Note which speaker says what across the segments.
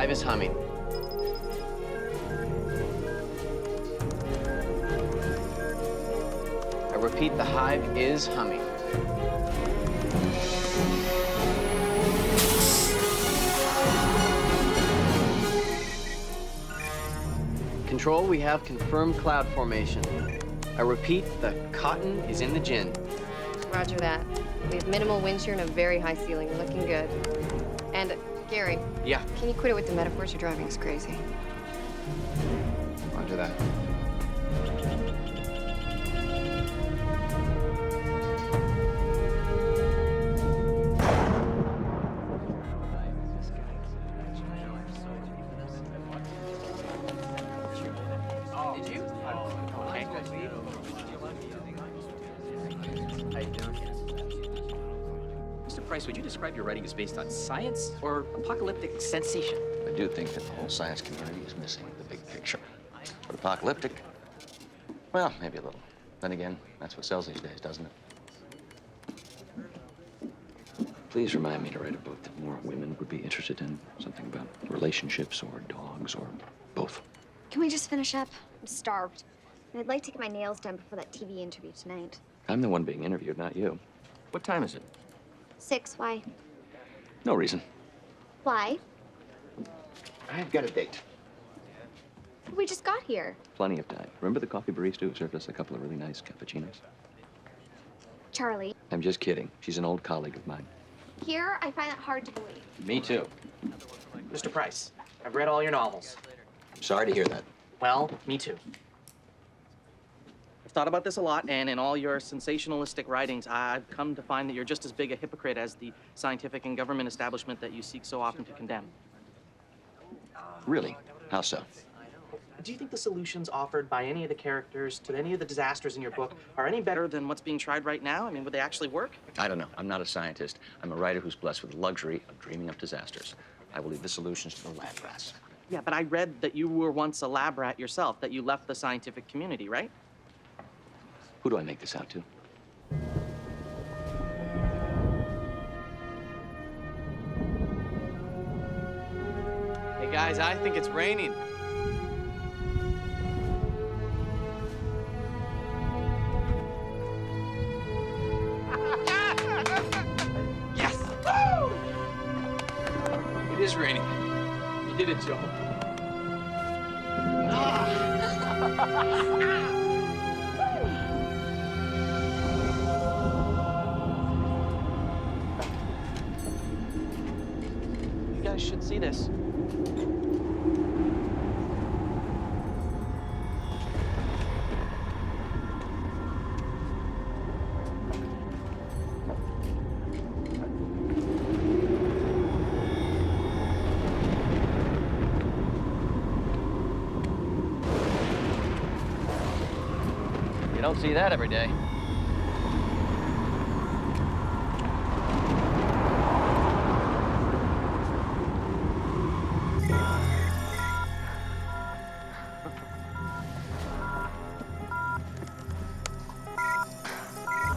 Speaker 1: hive is humming. I repeat, the hive is humming. Control, we have confirmed cloud formation. I repeat, the cotton is in the gin.
Speaker 2: Roger that. We have minimal wind shear and a very high ceiling. You're looking good. And, Gary.
Speaker 1: Yeah.
Speaker 2: Can you quit it with the metaphors? You're driving us crazy.
Speaker 1: Roger that.
Speaker 3: Would you describe your writing as based on science or apocalyptic sensation?
Speaker 4: I do think that the whole science community is missing the big picture. But apocalyptic, well, maybe a little. Then again, that's what sells these days, doesn't it? Please remind me to write a book that more women would be interested in. Something about relationships or dogs or both.
Speaker 5: Can we just finish up? I'm starved. And I'd like to get my nails done before that TV interview tonight.
Speaker 4: I'm the one being interviewed, not you. What time is it?
Speaker 5: 6, why?
Speaker 4: No reason.
Speaker 5: Why?
Speaker 4: I've got a date.
Speaker 5: We just got here.
Speaker 4: Plenty of time. Remember the coffee barista who served us a couple of really nice cappuccinos?
Speaker 5: Charlie.
Speaker 4: I'm just kidding. She's an old colleague of mine.
Speaker 5: Here, I find it hard to believe.
Speaker 4: Me too.
Speaker 3: Mr. Price, I've read all your novels.
Speaker 4: Sorry to hear that.
Speaker 3: Well, me too. I've thought about this a lot, and in all your sensationalistic writings, I've come to find that you're just as big a hypocrite as the scientific and government establishment that you seek so often to condemn.
Speaker 4: Really? How so?
Speaker 3: Do you think the solutions offered by any of the characters to any of the disasters in your book are any better than what's being tried right now? I mean, would they actually work?
Speaker 4: I don't know. I'm not a scientist. I'm a writer who's blessed with the luxury of dreaming up disasters. I will leave the solutions to the lab rats.
Speaker 3: Yeah, but I read that you were once a lab rat yourself, that you left the scientific community, right?
Speaker 4: Who do I make this out to?
Speaker 1: Hey guys, I think it's raining. Yes! Woo! It is raining. You did it, Joe.
Speaker 3: You guys should see this.
Speaker 1: You don't see that every day.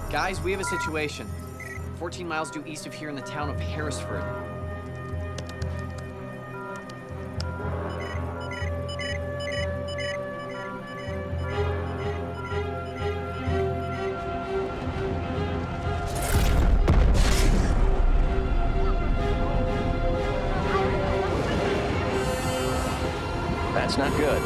Speaker 1: Guys, we have a situation. 14 miles due east of here in the town of Harrisford.
Speaker 4: That's not good.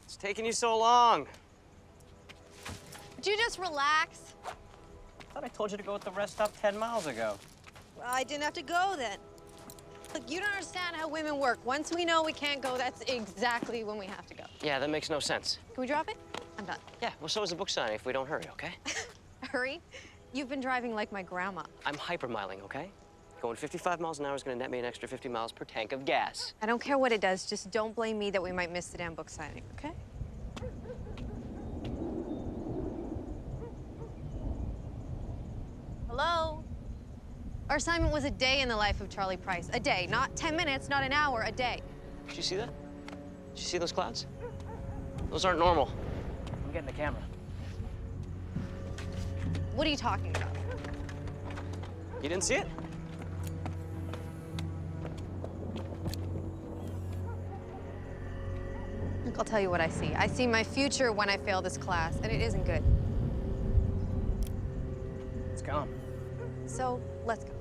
Speaker 1: It's taking you so long.
Speaker 6: Would you just relax?
Speaker 7: I thought I told you to go with the rest stop 10 miles ago.
Speaker 6: Well, I didn't have to go then. Look, you don't understand how women work. Once we know we can't go, that's exactly when we have to go.
Speaker 7: Yeah, that makes no sense.
Speaker 6: Can we drop it? I'm done.
Speaker 7: Yeah, well, so is the book signing if we don't hurry, okay?
Speaker 6: Hurry? You've been driving like my grandma.
Speaker 7: I'm hypermiling, okay? Going 55 miles an hour is gonna net me an extra 50 miles per tank of gas.
Speaker 6: I don't care what it does. Just don't blame me that we might miss the damn book signing, okay? Our assignment was a day in the life of Charlie Price. A day, not 10 minutes, not an hour, a day.
Speaker 7: Did you see that? Did you see those clouds? Those aren't normal.
Speaker 8: I'm getting the camera.
Speaker 6: What are you talking about?
Speaker 7: You didn't see it?
Speaker 6: Look, I'll tell you what I see. I see my future when I fail this class, and it isn't good.
Speaker 8: It's gone.
Speaker 6: So, let's go.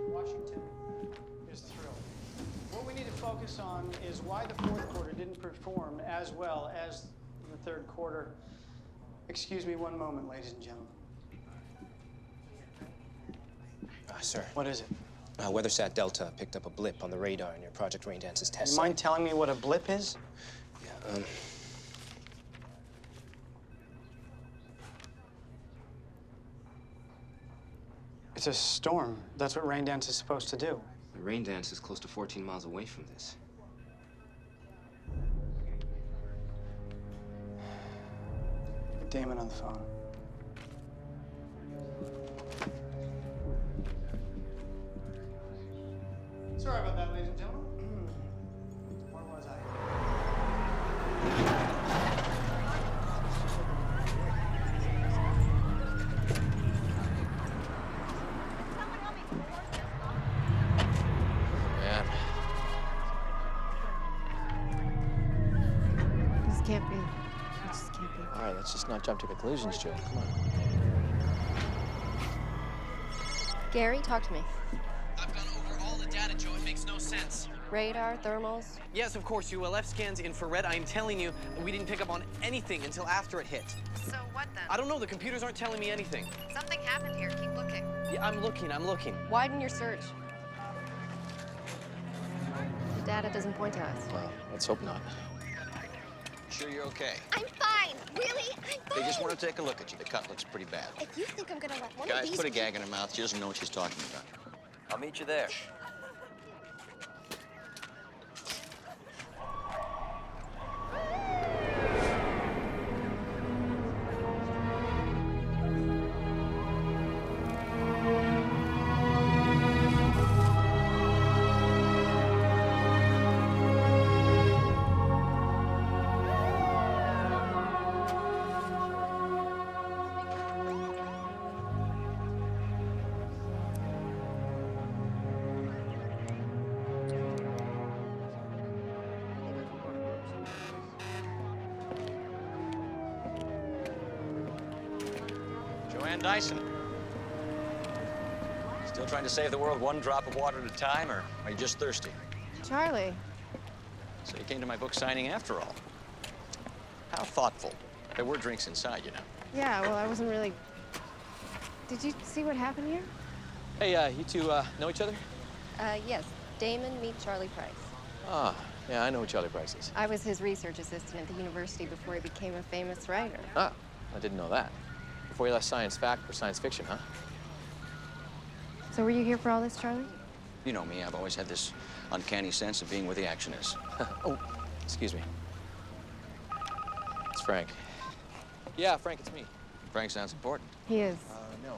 Speaker 9: Washington is thrilled. What we need to focus on is why the fourth quarter didn't perform as well as the third quarter. Excuse me one moment, ladies and gentlemen.
Speaker 10: Sir.
Speaker 9: What is it?
Speaker 10: WeatherSat Delta picked up a blip on the radar in your Project Raindance's test
Speaker 9: You
Speaker 10: site.
Speaker 9: mind telling me what a blip is?
Speaker 10: Yeah,
Speaker 9: It's a storm. That's what Raindance is supposed to do.
Speaker 10: the Raindance is close to 14 miles away from this.
Speaker 9: Get Damon on the phone. Sorry about that, ladies and gentlemen. Where was I?
Speaker 10: Man.
Speaker 2: This can't be. It just can't be.
Speaker 10: All right, let's just not jump to conclusions, Joe. Come on.
Speaker 2: Gary, talk to me.
Speaker 3: I've gone over all the data, Joe. It makes no sense.
Speaker 2: Radar, thermals.
Speaker 3: Yes, of course, ULF scans, infrared. I'm telling you, we didn't pick up on anything until after it hit.
Speaker 6: So what then?
Speaker 3: I don't know. The computers aren't telling me anything.
Speaker 6: Something happened here. Keep looking.
Speaker 3: Yeah, I'm looking.
Speaker 2: Widen your search. The data doesn't point to us.
Speaker 10: Well, let's hope not.
Speaker 4: Sure you're okay?
Speaker 5: I'm fine. Really? I'm fine.
Speaker 4: They just want to take a look at you. The cut looks pretty bad.
Speaker 5: If you think I'm gonna let one of
Speaker 4: Guys,
Speaker 5: these...
Speaker 4: put a gag in her mouth. She doesn't know what she's talking about.
Speaker 7: I'll meet you there.
Speaker 4: Joanne Dyson. Still trying to save the world one drop of water at a time, or are you just thirsty?
Speaker 2: Charlie.
Speaker 4: So you came to my book signing after all. How thoughtful. There were drinks inside, you know.
Speaker 2: Yeah, well, I wasn't really... Did you see what happened here?
Speaker 10: Hey, you two know each other?
Speaker 2: Yes. Damon, meet Charlie Price.
Speaker 10: Ah, yeah, I know who Charlie Price is.
Speaker 2: I was his research assistant at the university before he became a famous writer.
Speaker 10: Ah, I didn't know that. Before you left science fact for science fiction, huh?
Speaker 2: So were you here for all this, Charlie?
Speaker 4: You know me, I've always had this uncanny sense of being where the action is.
Speaker 10: Oh, excuse me. It's Frank. Yeah, Frank, it's me.
Speaker 4: Frank sounds important.
Speaker 2: He is.
Speaker 10: No.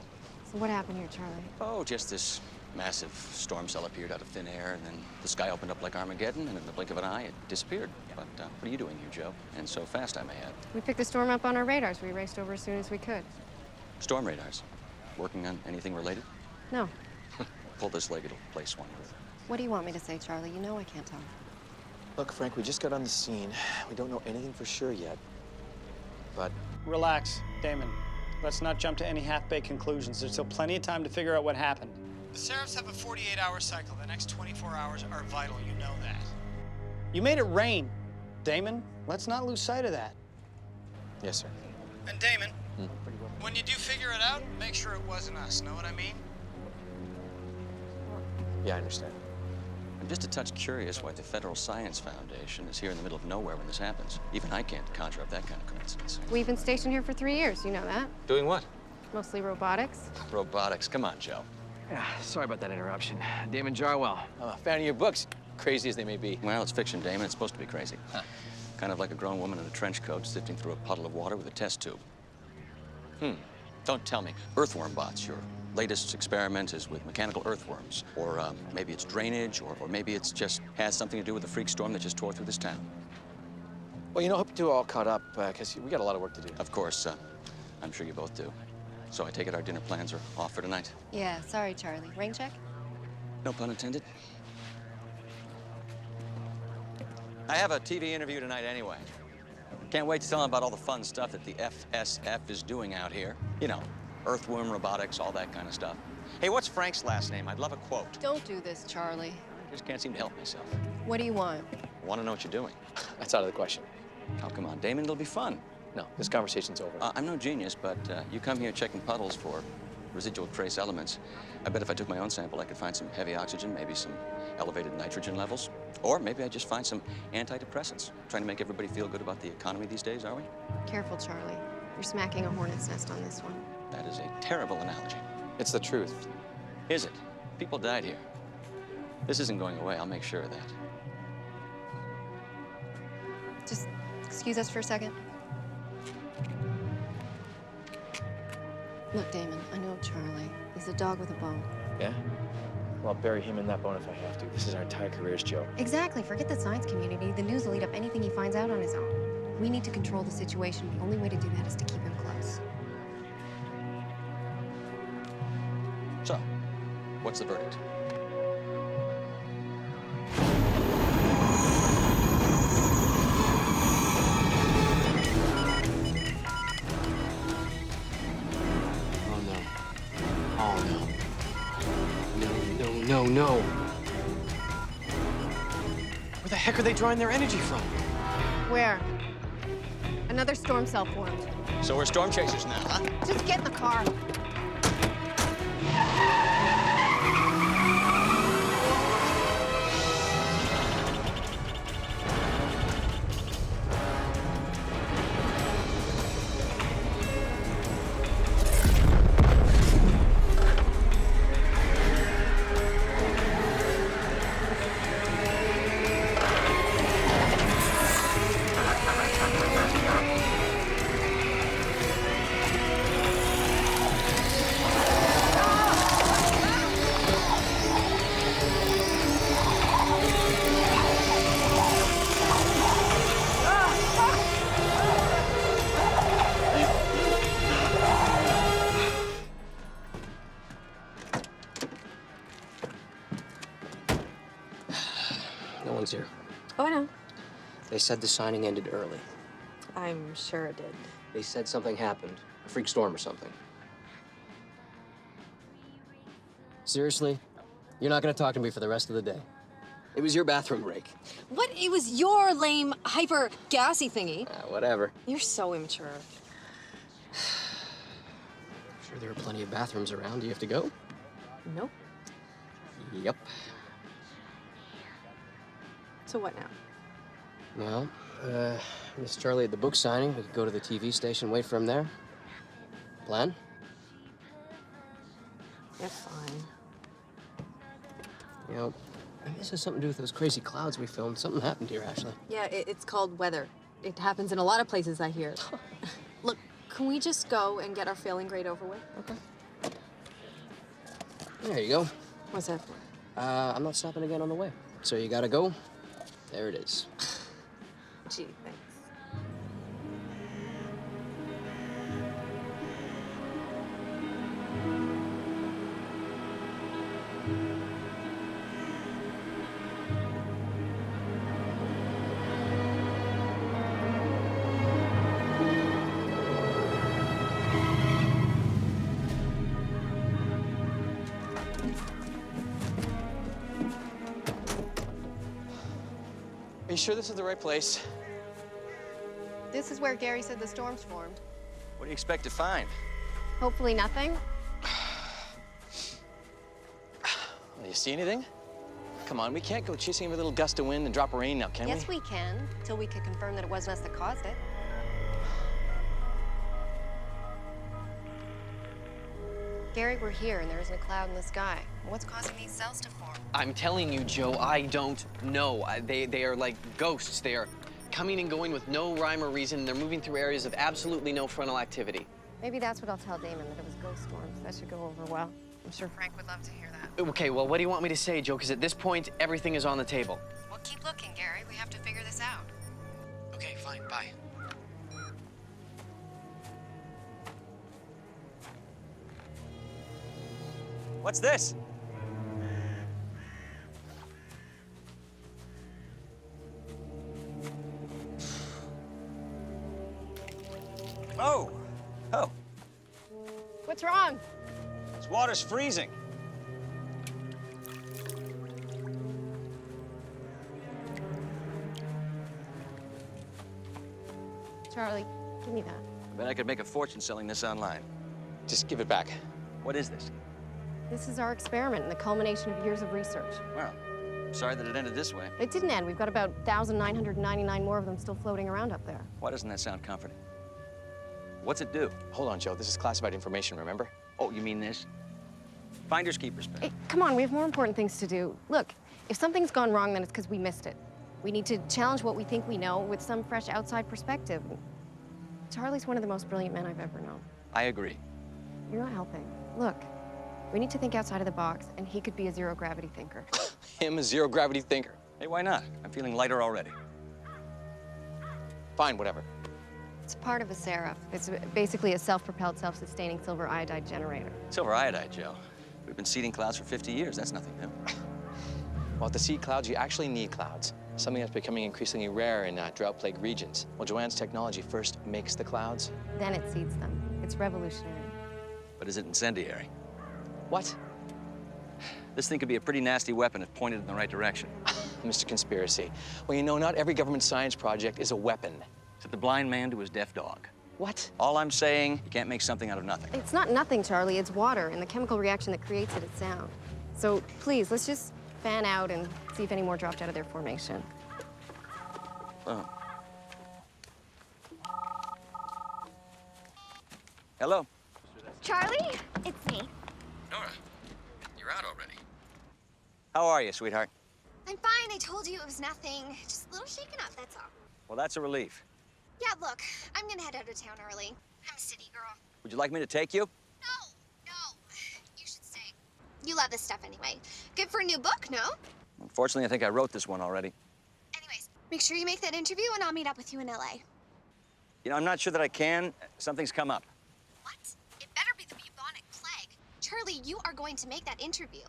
Speaker 2: So what happened here, Charlie?
Speaker 4: Oh, just this massive storm cell appeared out of thin air, and then the sky opened up like Armageddon, and in the blink of an eye, it disappeared. But what are you doing here, Joe? And so fast, I may add.
Speaker 2: We picked the storm up on our radars. We raced over as soon as we could.
Speaker 4: Storm radars. Working on anything related?
Speaker 2: No.
Speaker 4: Pull this leg, it'll place one with.
Speaker 2: What do you want me to say, Charlie? You know I can't talk.
Speaker 10: Look, Frank, we just got on the scene. We don't know anything for sure yet. But
Speaker 9: Relax, Damon. Let's not jump to any half-baked conclusions. There's still plenty of time to figure out what happened. The Seraphs have a 48-hour cycle. The next 24 hours are vital. You know that. You made it rain, Damon. Let's not lose sight of that.
Speaker 10: yes, sir.
Speaker 9: And Damon, when you do figure it out, make sure it wasn't us. Know what I mean?
Speaker 10: Yeah, I understand.
Speaker 4: And just a touch curious why the Federal Science Foundation is here in the middle of nowhere when this happens. Even I can't conjure up that kind of coincidence.
Speaker 2: We've been stationed here for 3 years, you know that.
Speaker 4: Doing what?
Speaker 2: Mostly robotics.
Speaker 4: Robotics. Come on, Joe.
Speaker 8: Yeah, sorry about that interruption. Damon Jarwell.
Speaker 10: I'm a fan of your books, crazy as they may be.
Speaker 4: Well, it's fiction, Damon. It's supposed to be crazy. Huh. Kind of like a grown woman in a trench coat sifting through a puddle of water with a test tube. Don't tell me. Earthworm bots. Your latest experiment is with mechanical earthworms. Or maybe it's drainage, or maybe it's just has something to do with the freak storm that just tore through this town.
Speaker 10: Well, you know, I hope you're all caught up, because we got a lot of work to do.
Speaker 4: Of course. I'm sure you both do. So I take it our dinner plans are off for tonight?
Speaker 2: Yeah, sorry, Charlie. Rain check?
Speaker 4: No pun intended. I have a TV interview tonight anyway. Can't wait to tell them about all the fun stuff that the FSF is doing out here. You know, earthworm robotics, all that kind of stuff. Hey, what's Frank's last name? I'd love a quote.
Speaker 2: Don't do this, Charlie.
Speaker 4: I just can't seem to help myself.
Speaker 2: What do you want?
Speaker 4: I want to know what you're doing.
Speaker 10: That's out of the question.
Speaker 4: Oh, come on, Damon, it'll be fun.
Speaker 10: No, this conversation's over.
Speaker 4: I'm no genius, but you come here checking puddles for residual trace elements. I bet if I took my own sample, I could find some heavy oxygen, maybe some elevated nitrogen levels. Or maybe I'd just find some antidepressants. Trying to make everybody feel good about the economy these days, are we?
Speaker 2: Careful, Charlie. You're smacking a hornet's nest on this one.
Speaker 4: That is a terrible analogy.
Speaker 10: It's the truth.
Speaker 4: Is it? People died here. This isn't going away. I'll make sure of that.
Speaker 2: Just excuse us for a second. Look, Damon, I know Charlie. He's a dog with a bone.
Speaker 10: Yeah? Well, I'll bury him in that bone if I have to. This is our entire careers, Joe.
Speaker 2: Exactly. Forget the science community. The news will eat up anything he finds out on his own. We need to control the situation. The only way to do that is to keep him close.
Speaker 4: So, what's the verdict?
Speaker 8: No. Where the heck are they drawing their energy from?
Speaker 2: Where? Another storm cell formed.
Speaker 4: So we're storm chasers now, huh?
Speaker 2: Just get in the car.
Speaker 8: No one's here.
Speaker 6: Oh, I know.
Speaker 8: They said the signing ended early.
Speaker 6: I'm sure it did.
Speaker 8: They said something happened. A freak storm or something. Seriously? You're not gonna talk to me for the rest of the day. It was your bathroom break.
Speaker 6: What? It was your lame, hyper gassy thingy.
Speaker 8: Whatever.
Speaker 6: You're so immature.
Speaker 8: Sure there are plenty of bathrooms around. Do you have to go?
Speaker 6: Nope.
Speaker 8: Yep.
Speaker 6: So what now?
Speaker 8: Well, Miss Charlie at the book signing. We could go to the TV station, wait for him there. Plan?
Speaker 6: Yeah, fine.
Speaker 8: You know, this has something to do with those crazy clouds we filmed. Something happened here, Ashley.
Speaker 6: Yeah, it's called weather. It happens in a lot of places, I hear. Look, can we just go and get our failing grade over with?
Speaker 8: Okay. There you go.
Speaker 6: What's that for?
Speaker 8: I'm not stopping again on the way. So you gotta go. There it is.
Speaker 6: Gee, thanks.
Speaker 10: Are you sure this is the right place?
Speaker 2: This is where Gary said the storms formed.
Speaker 4: What do you expect to find?
Speaker 2: Hopefully nothing.
Speaker 10: Do you see anything? come on. We can't go chasing every little gust of wind and drop of rain now, can we?
Speaker 2: Yes, we can, till we can confirm that it wasn't us that caused it. Gary, we're here, and there isn't a cloud in the sky. What's causing these cells to form?
Speaker 1: I'm telling you, Joe, I don't know. They are like ghosts. They are coming and going with no rhyme or reason. They're moving through areas of absolutely no frontal activity.
Speaker 2: Maybe that's what I'll tell Damon, that it was ghost storms. That should go over well. I'm sure Frank would love to hear that.
Speaker 1: Okay, well, what do you want me to say, Joe? Because at this point, everything is on the table.
Speaker 2: Well, keep looking, Gary. We have to figure this out.
Speaker 1: Okay, fine, bye.
Speaker 4: What's this? Oh. Oh.
Speaker 2: What's wrong?
Speaker 4: This water's freezing.
Speaker 2: Charlie, give me that.
Speaker 4: I bet I could make a fortune selling this online.
Speaker 10: Just give it back.
Speaker 4: What is this?
Speaker 2: This is our experiment and the culmination of years of research.
Speaker 4: Well, sorry that it ended this way.
Speaker 2: It didn't end. We've got about 1,999 more of them still floating around up there.
Speaker 4: Why doesn't that sound comforting? What's it do?
Speaker 10: Hold on, Joe. This is classified information, remember?
Speaker 4: Oh, you mean this? Finders keepers, Ben.
Speaker 2: Hey, come on, we have more important things to do. Look, if something's gone wrong, then it's because we missed it. We need to challenge what we think we know with some fresh outside perspective. Charlie's one of the most brilliant men I've ever known.
Speaker 4: I agree.
Speaker 2: You're not helping. Look, we need to think outside of the box, and he could be a zero-gravity thinker.
Speaker 10: Him, a zero-gravity thinker.
Speaker 4: Hey, why not? I'm feeling lighter already.
Speaker 10: Fine, whatever.
Speaker 2: It's part of a Seraph. It's basically a self-propelled, self-sustaining silver iodide generator.
Speaker 4: Silver iodide, Joe. We've been seeding clouds for 50 years. That's nothing new.
Speaker 10: Well, to seed clouds, you actually need clouds. Something that's becoming increasingly rare in drought-plagued regions. Well, Joanne's technology first makes the clouds.
Speaker 2: Then it seeds them. It's revolutionary.
Speaker 4: But is it incendiary?
Speaker 10: What?
Speaker 4: This thing could be a pretty nasty weapon if pointed in the right direction.
Speaker 10: Mr. Conspiracy. Well, you know, not every government science project is a weapon.
Speaker 4: It's the blind man to his deaf dog.
Speaker 10: What?
Speaker 4: All I'm saying, you can't make something out of nothing.
Speaker 2: It's not nothing, Charlie. It's water, and the chemical reaction that creates it is sound. So please, let's just fan out and see if any more dropped out of their formation.
Speaker 4: Oh. Hello?
Speaker 5: Charlie, it's me.
Speaker 4: Nora, you're out already. How are you, sweetheart?
Speaker 5: I'm fine. I told you it was nothing. Just a little shaken up, that's all.
Speaker 4: Well, that's a relief.
Speaker 5: Yeah, look, I'm gonna head out of town early. I'm a city girl.
Speaker 4: Would you like me to take you?
Speaker 5: No. You should stay. You love this stuff anyway. Good for a new book, no?
Speaker 4: Unfortunately, I think I wrote this one already.
Speaker 5: Anyways, make sure you make that interview and I'll meet up with you in LA.
Speaker 4: You know, I'm not sure that I can. Something's come up.
Speaker 5: What? It better be the bubonic plague. Charlie, you are going to make that interview.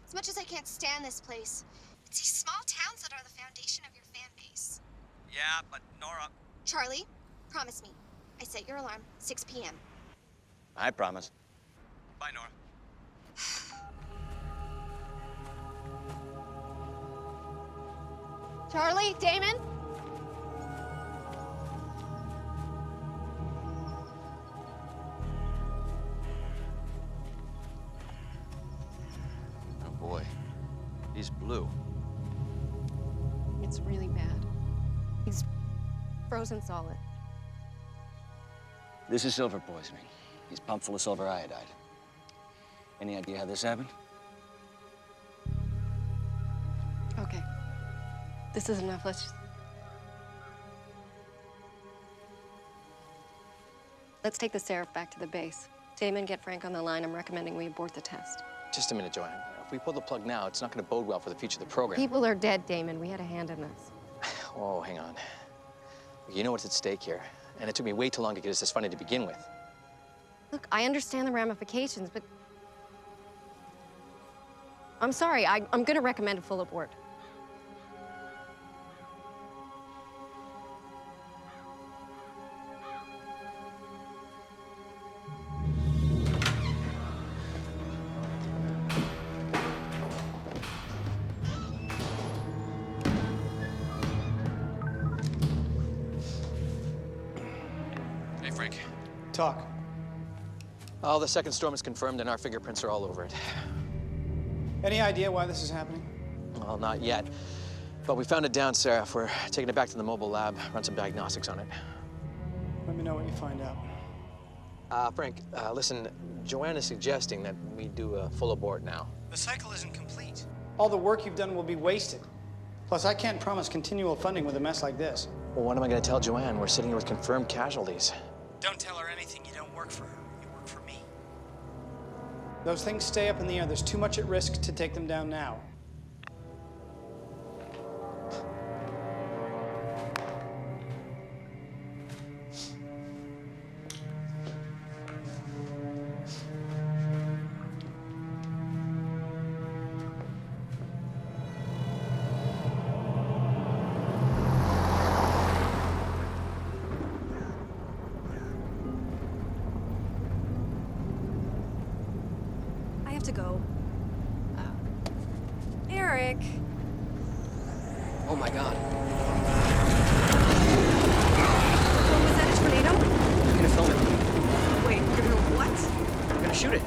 Speaker 5: As much as I can't stand this place, it's these small towns that are the foundation of your fan base.
Speaker 4: Yeah, but Nora...
Speaker 5: Charlie, promise me. I set your alarm, 6 p.m.
Speaker 4: I promise. Bye, Nora.
Speaker 2: Charlie, Damon?
Speaker 4: Oh, boy. He's blue.
Speaker 2: It's really bad. He's frozen solid.
Speaker 4: This is silver poisoning. He's pumped full of silver iodide. Any idea how this happened?
Speaker 2: Okay. This is enough. Let's take the Seraph back to the base. Damon, get Frank on the line. I'm recommending we abort the test.
Speaker 10: Just a minute, Joanne. If we pull the plug now, it's not going to bode well for the future of the program.
Speaker 2: People are dead, Damon. We had a hand in this.
Speaker 10: Oh, hang on. You know what's at stake here, and it took me way too long to get us this funding to begin with.
Speaker 2: Look, I understand the ramifications, but I'm sorry. I'm going to recommend a full abort.
Speaker 10: Hey, Frank.
Speaker 9: Talk.
Speaker 10: Oh, the second storm is confirmed, and our fingerprints are all over it.
Speaker 9: Any idea why this is happening?
Speaker 10: Oh, Well, not yet. But we found it down, Sarah. We're taking it back to the mobile lab, run some diagnostics on it.
Speaker 9: Let me know what you find out.
Speaker 10: Frank, listen, Joanne is suggesting that we do a full abort now.
Speaker 9: The cycle isn't complete. All the work you've done will be wasted. Plus, I can't promise continual funding with a mess like this.
Speaker 10: Well, what am I going to tell Joanne? We're sitting here with confirmed casualties.
Speaker 9: Don't tell her anything. You don't work for her. You work for me. Those things stay up in the air. There's too much at risk to take them down now.
Speaker 11: To go. Eric.
Speaker 8: Oh my God.
Speaker 11: Was that a tornado?
Speaker 8: I'm gonna film it.
Speaker 11: Wait, you're gonna what?
Speaker 8: I'm gonna shoot it.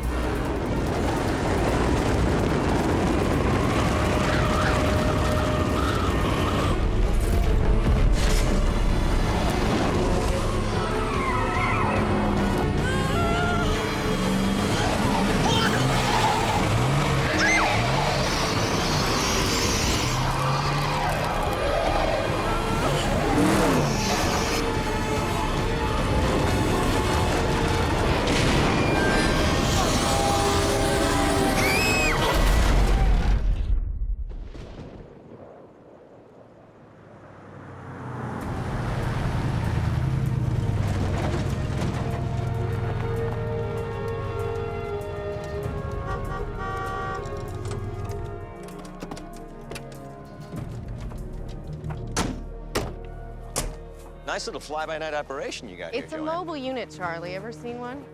Speaker 4: Nice little fly-by-night operation you got here,
Speaker 2: It's a
Speaker 4: Joanne.
Speaker 2: mobile unit, Charlie. Ever seen one?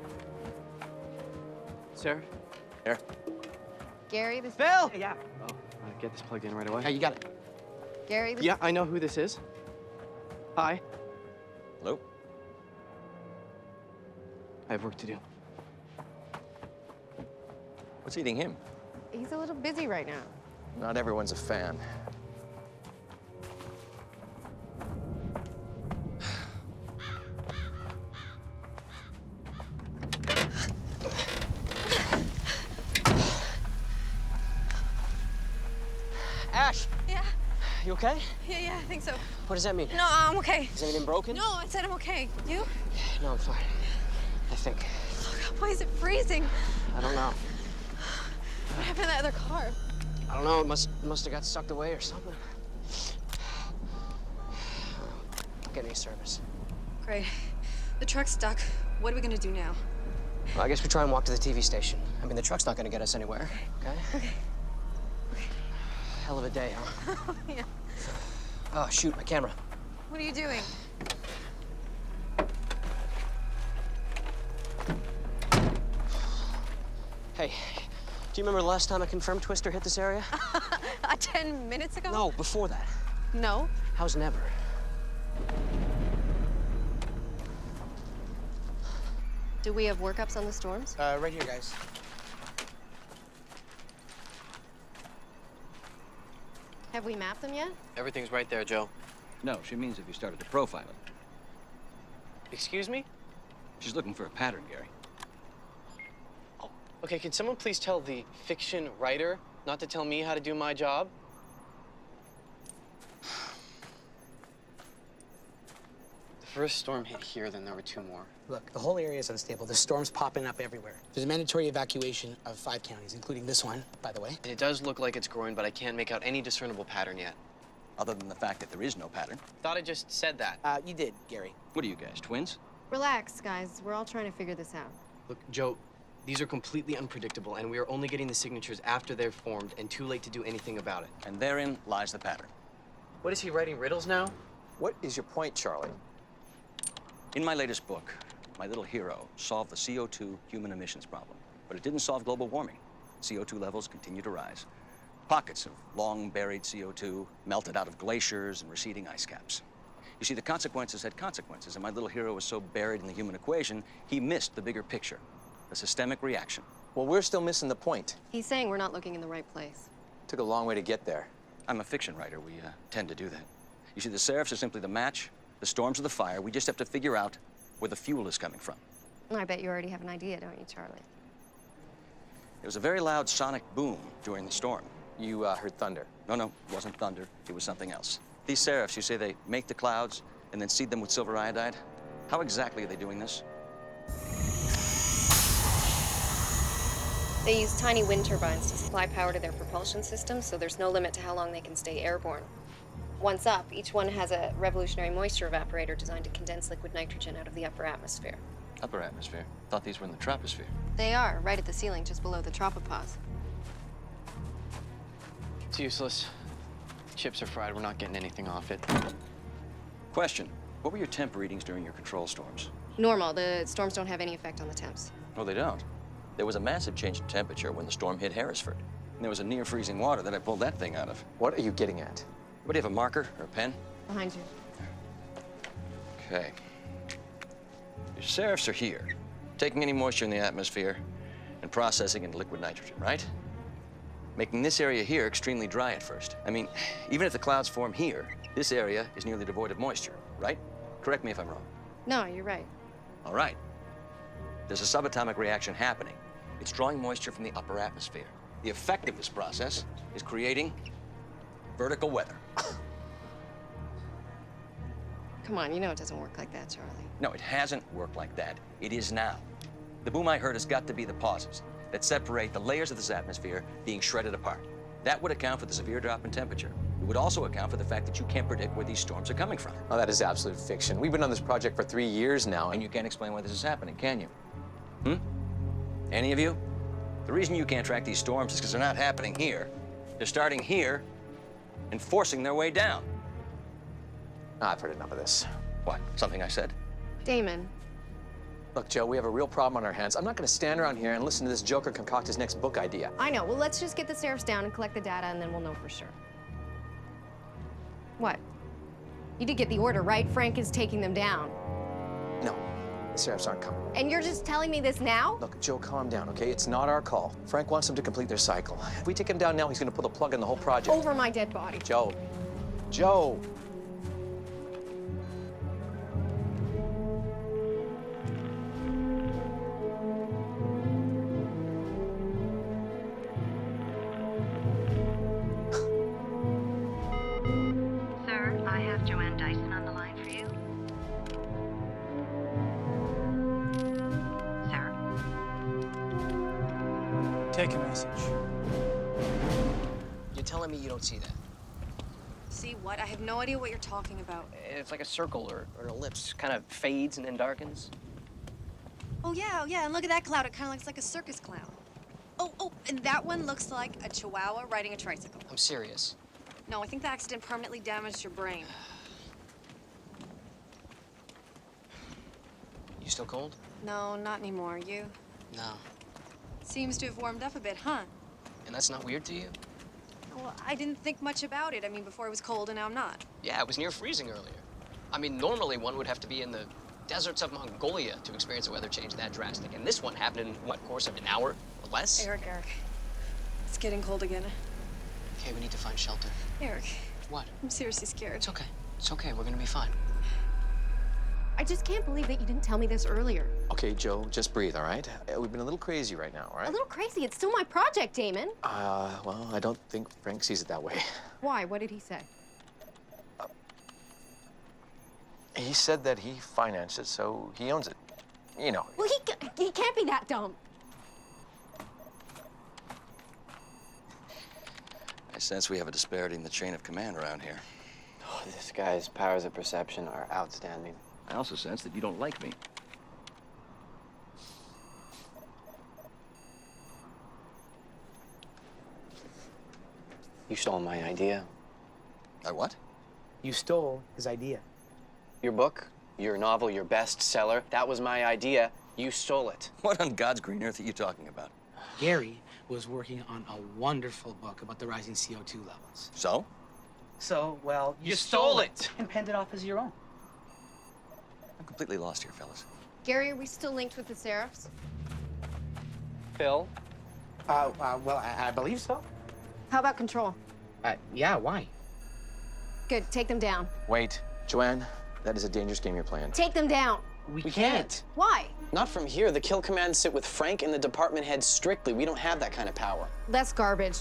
Speaker 8: Sarah?
Speaker 4: Here.
Speaker 2: Gary, this
Speaker 8: Phil! Yeah. Oh, get this plugged in right away.
Speaker 10: Yeah, you got it.
Speaker 2: Gary, this
Speaker 8: Yeah, I know who this is. Hi.
Speaker 4: Hello?
Speaker 8: I have work to do.
Speaker 4: What's eating him?
Speaker 2: he's a little busy right now.
Speaker 10: Not everyone's a fan.
Speaker 8: Ash!
Speaker 6: Yeah.
Speaker 8: You okay?
Speaker 6: Yeah, I think so.
Speaker 8: What does that mean?
Speaker 6: No, I'm okay.
Speaker 8: Is anything broken?
Speaker 6: No, I said I'm okay. You?
Speaker 8: No, I'm fine. I think.
Speaker 6: Why is it freezing?
Speaker 8: I don't know.
Speaker 6: What happened to that other car?
Speaker 8: I don't know. It must have got sucked away or something. Get any service.
Speaker 11: Great. The truck's stuck. What are we gonna do now?
Speaker 8: Well, I guess we try and walk to the TV station. I mean, the truck's not gonna get us anywhere, okay?
Speaker 6: Okay.
Speaker 8: Hell of a day, huh?
Speaker 6: Yeah.
Speaker 8: Oh, shoot, my camera.
Speaker 6: What are you doing?
Speaker 8: Hey, do you remember the last time a confirmed twister hit this area?
Speaker 6: 10 minutes ago?
Speaker 8: No, before that.
Speaker 6: No.
Speaker 8: How's never?
Speaker 2: Do we have workups on the storms?
Speaker 12: Right here, guys.
Speaker 2: Have we mapped them yet?
Speaker 1: Everything's right there, Joe.
Speaker 4: No, she means if you started to profile it.
Speaker 1: Excuse me?
Speaker 4: She's looking for a pattern, Gary.
Speaker 1: Okay, can someone please tell the fiction writer not to tell me how to do my job? The first storm hit here, then there were two more.
Speaker 12: Look, the whole area is unstable. There's storms popping up everywhere. There's a mandatory evacuation of 5 counties, including this one, by the way.
Speaker 1: And it does look like it's growing, but I can't make out any discernible pattern yet.
Speaker 4: Other than the fact that there is no pattern.
Speaker 1: Thought I just said that.
Speaker 12: You did, Gary.
Speaker 4: What are you guys, twins?
Speaker 2: Relax, guys. We're all trying to figure this out.
Speaker 1: Look, Joe, these are completely unpredictable, and we are only getting the signatures after they're formed and too late to do anything about it.
Speaker 4: And therein lies the pattern.
Speaker 1: What is he writing riddles now?
Speaker 10: What is your point, Charlie?
Speaker 4: In my latest book, my little hero solved the CO2 human emissions problem. But it didn't solve global warming. CO2 levels continue to rise. Pockets of long-buried CO2 melted out of glaciers and receding ice caps. You see, the consequences had consequences, and my little hero was so buried in the human equation, he missed the bigger picture, the systemic reaction.
Speaker 10: Well, we're still missing the point.
Speaker 2: He's saying we're not looking in the right place.
Speaker 10: Took a long way to get there.
Speaker 4: I'm a fiction writer. We tend to do that. You see, the Seraphs are simply the match, the storms are the fire. We just have to figure out where the fuel is coming from.
Speaker 2: I bet you already have an idea, don't you, Charlie?
Speaker 4: There was a very loud sonic boom during the storm.
Speaker 10: You heard thunder?
Speaker 4: No, it wasn't thunder. It was something else. These Seraphs, you say they make the clouds and then seed them with silver iodide? How exactly are they doing this?
Speaker 2: They use tiny wind turbines to supply power to their propulsion systems, so there's no limit to how long they can stay airborne. Once up, each one has a revolutionary moisture evaporator designed to condense liquid nitrogen out of the upper atmosphere.
Speaker 4: Upper atmosphere? Thought these were in the troposphere.
Speaker 2: They are, right at the ceiling, just below the tropopause.
Speaker 1: It's useless. Chips are fried. We're not getting anything off it.
Speaker 4: Question. What were your temp readings during your control storms?
Speaker 2: Normal. The storms don't have any effect on the temps.
Speaker 4: No, they don't. There was a massive change in temperature when the storm hit Harrisford. And there was a near freezing water that I pulled that thing out of.
Speaker 10: What are you getting at?
Speaker 4: Anybody have a marker or a pen?
Speaker 2: Behind you.
Speaker 4: Okay. Your Seraphs are here, taking any moisture in the atmosphere and processing into liquid nitrogen, right? Making this area here extremely dry at first. I mean, even if the clouds form here, this area is nearly devoid of moisture, right? Correct me if I'm wrong.
Speaker 2: No, you're right.
Speaker 4: All right. There's a subatomic reaction happening. It's drawing moisture from the upper atmosphere. The effect of this process is creating vertical weather.
Speaker 2: Come on, you know it doesn't work like that, Charlie.
Speaker 4: No, it hasn't worked like that. It is now. The boom I heard has got to be the pauses that separate the layers of this atmosphere being shredded apart. That would account for the severe drop in temperature. It would also account for the fact that you can't predict where these storms are coming from.
Speaker 10: Oh, that is absolute fiction. We've been on this project for 3 years now,
Speaker 4: And you can't explain why this is happening, can you? Any of you? The reason you can't track these storms is because they're not happening here. They're starting here and forcing their way down.
Speaker 10: I've heard enough of this.
Speaker 4: What? Something I said?
Speaker 2: Damon.
Speaker 10: Look, Joe, we have a real problem on our hands. I'm not going to stand around here and listen to this joker concoct his next book idea.
Speaker 2: I know. Well, let's just get the Seraphs down and collect the data, and then we'll know for sure. What? You did get the order, right? Frank is taking them down.
Speaker 10: No, the Seraphs aren't coming.
Speaker 2: And you're just telling me this now?
Speaker 10: Look, Joe, calm down, okay? It's not our call. Frank wants them to complete their cycle. If we take him down now, he's going to pull the plug on the whole project.
Speaker 2: Over my dead body.
Speaker 10: Joe. Joe.
Speaker 9: Take a message.
Speaker 8: You're telling me you don't see that?
Speaker 11: See what? I have no idea what you're talking about.
Speaker 8: It's like a circle or an ellipse, kind of fades and then darkens.
Speaker 11: Oh, yeah, and look at that cloud. It kind of looks like a circus clown. Oh, and that one looks like a chihuahua riding a tricycle.
Speaker 8: I'm serious.
Speaker 11: No, I think the accident permanently damaged your brain.
Speaker 8: You still cold?
Speaker 11: No, not anymore. You?
Speaker 8: No.
Speaker 11: Seems to have warmed up a bit, huh?
Speaker 8: And that's not weird to you?
Speaker 11: Well, I didn't think much about it. I mean, before it was cold and now I'm not.
Speaker 8: Yeah, it was near freezing earlier. I mean, normally one would have to be in the deserts of Mongolia to experience a weather change that drastic. And this one happened in, what, course of an hour or less?
Speaker 11: Eric. It's getting cold again.
Speaker 8: Okay, we need to find shelter.
Speaker 11: Eric.
Speaker 8: What?
Speaker 11: I'm seriously scared.
Speaker 8: It's okay. It's okay. We're gonna be fine.
Speaker 2: I just can't believe that you didn't tell me this earlier.
Speaker 10: Okay, Joe, just breathe, all right? We've been a little crazy right now, all right?
Speaker 2: A little crazy. It's still my project, Damon.
Speaker 10: Well, I don't think Frank sees it that way.
Speaker 2: Why? What did he say?
Speaker 10: He said that he financed it, so he owns it. You know.
Speaker 2: Well, he can't be that dumb.
Speaker 4: I sense we have a disparity in the chain of command around here.
Speaker 7: Oh, this guy's powers of perception are outstanding.
Speaker 4: I also sense that you don't like me.
Speaker 7: You stole my idea.
Speaker 4: I what?
Speaker 12: You stole his idea.
Speaker 7: Your book, your novel, your bestseller, that was my idea. You stole it.
Speaker 4: What on God's green earth are you talking about?
Speaker 12: Gary was working on a wonderful book about the rising CO2 levels.
Speaker 4: So?
Speaker 12: So, well,
Speaker 9: You stole it.
Speaker 12: and penned it off as your own.
Speaker 4: I'm completely lost here, fellas.
Speaker 2: Gary, are we still linked with the Seraphs?
Speaker 7: Phil?
Speaker 12: Well, I believe so.
Speaker 2: How about control?
Speaker 12: Yeah, why?
Speaker 2: Good, take them down.
Speaker 10: Wait, Joanne, that is a dangerous game you're playing.
Speaker 2: Take them down.
Speaker 7: We can't.
Speaker 2: Why?
Speaker 7: Not from here. The kill commands sit with Frank and the department head strictly. We don't have that kind of power.
Speaker 2: That's garbage.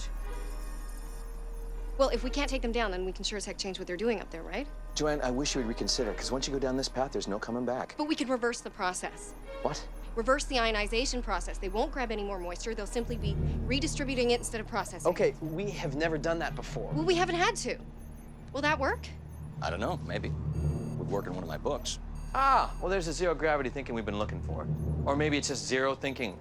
Speaker 2: Well, if we can't take them down, then we can sure as heck change what they're doing up there, right?
Speaker 10: Joanne, I wish you would reconsider, because once you go down this path, there's no coming back.
Speaker 2: But we can reverse the process.
Speaker 10: What?
Speaker 2: Reverse the ionization process. They won't grab any more moisture. They'll simply be redistributing it instead of processing.
Speaker 7: Okay, we have never done that before.
Speaker 2: Well, we haven't had to. Will that work?
Speaker 4: I don't know, maybe. Would work in one of my books.
Speaker 10: Ah, well, there's the zero gravity thinking we've been looking for. Or maybe it's just zero thinking.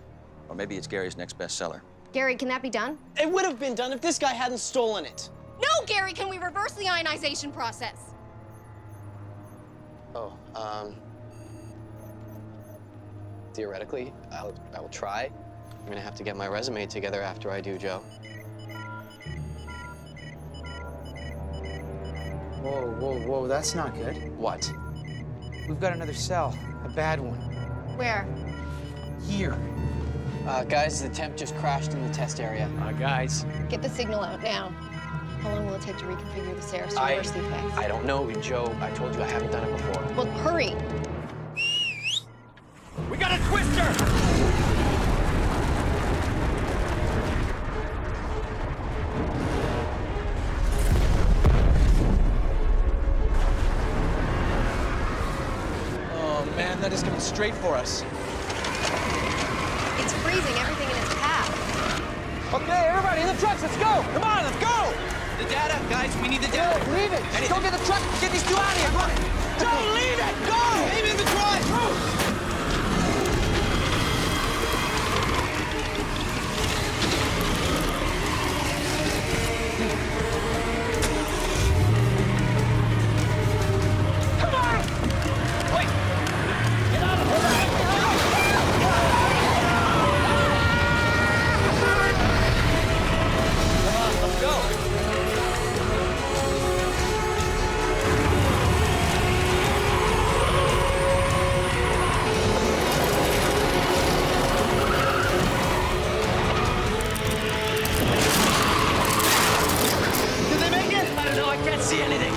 Speaker 4: Or maybe it's Gary's next bestseller.
Speaker 2: Gary, can that be done?
Speaker 7: It would have been done if this guy hadn't stolen it.
Speaker 2: No, Gary, can we reverse the ionization process?
Speaker 7: Oh, theoretically, I will try. I'm gonna have to get my resume together after I do, Joe.
Speaker 12: Whoa, that's not good.
Speaker 10: What?
Speaker 12: We've got another cell, a bad one.
Speaker 2: Where?
Speaker 12: Here.
Speaker 7: Guys, the temp just crashed in the test area.
Speaker 12: Guys.
Speaker 2: Get the signal out now. How long will it take to reconfigure the serifs to reverse the effects?
Speaker 7: I don't know, Joe. I told you I haven't done it before.
Speaker 2: Well, hurry.
Speaker 10: We got a twister! Oh, man, that is coming straight for us.
Speaker 2: It's freezing everything in its path.
Speaker 10: Okay, everybody in the trucks, let's go! Come on, let's go!
Speaker 8: The data, guys, we need the data.
Speaker 10: Leave it! Just go get the truck, get these two out of here! Come on! Don't leave it! Go!
Speaker 8: Aim in the drive!
Speaker 10: Come on! Wait! Get out of here! Come on, let's go!
Speaker 8: Did they make it? I don't know, I can't see anything.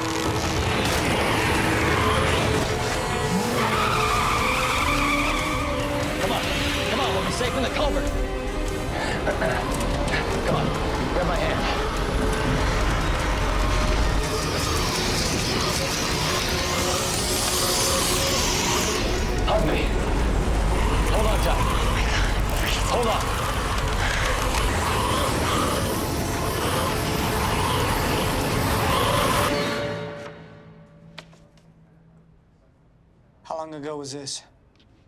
Speaker 10: Come on, we'll be safe in the culvert. Come on, grab my hand. Hug me. Hold on tight. Hold on.
Speaker 9: How long ago was this?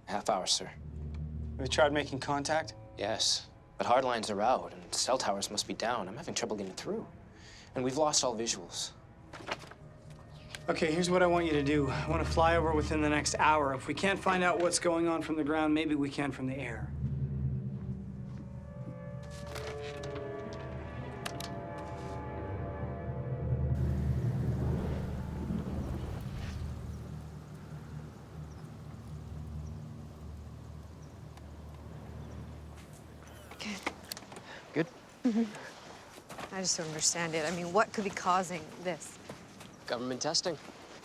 Speaker 12: Half hour, sir.
Speaker 9: Have you tried making contact?
Speaker 12: Yes, but hard lines are out and cell towers must be down. I'm having trouble getting through. And we've lost all visuals.
Speaker 9: Okay, here's what I want you to do. I want to fly over within the next hour. If we can't find out what's going on from the ground, maybe we can from the air.
Speaker 8: Good?
Speaker 6: I just don't understand it. I mean, what could be causing this?
Speaker 8: Government testing.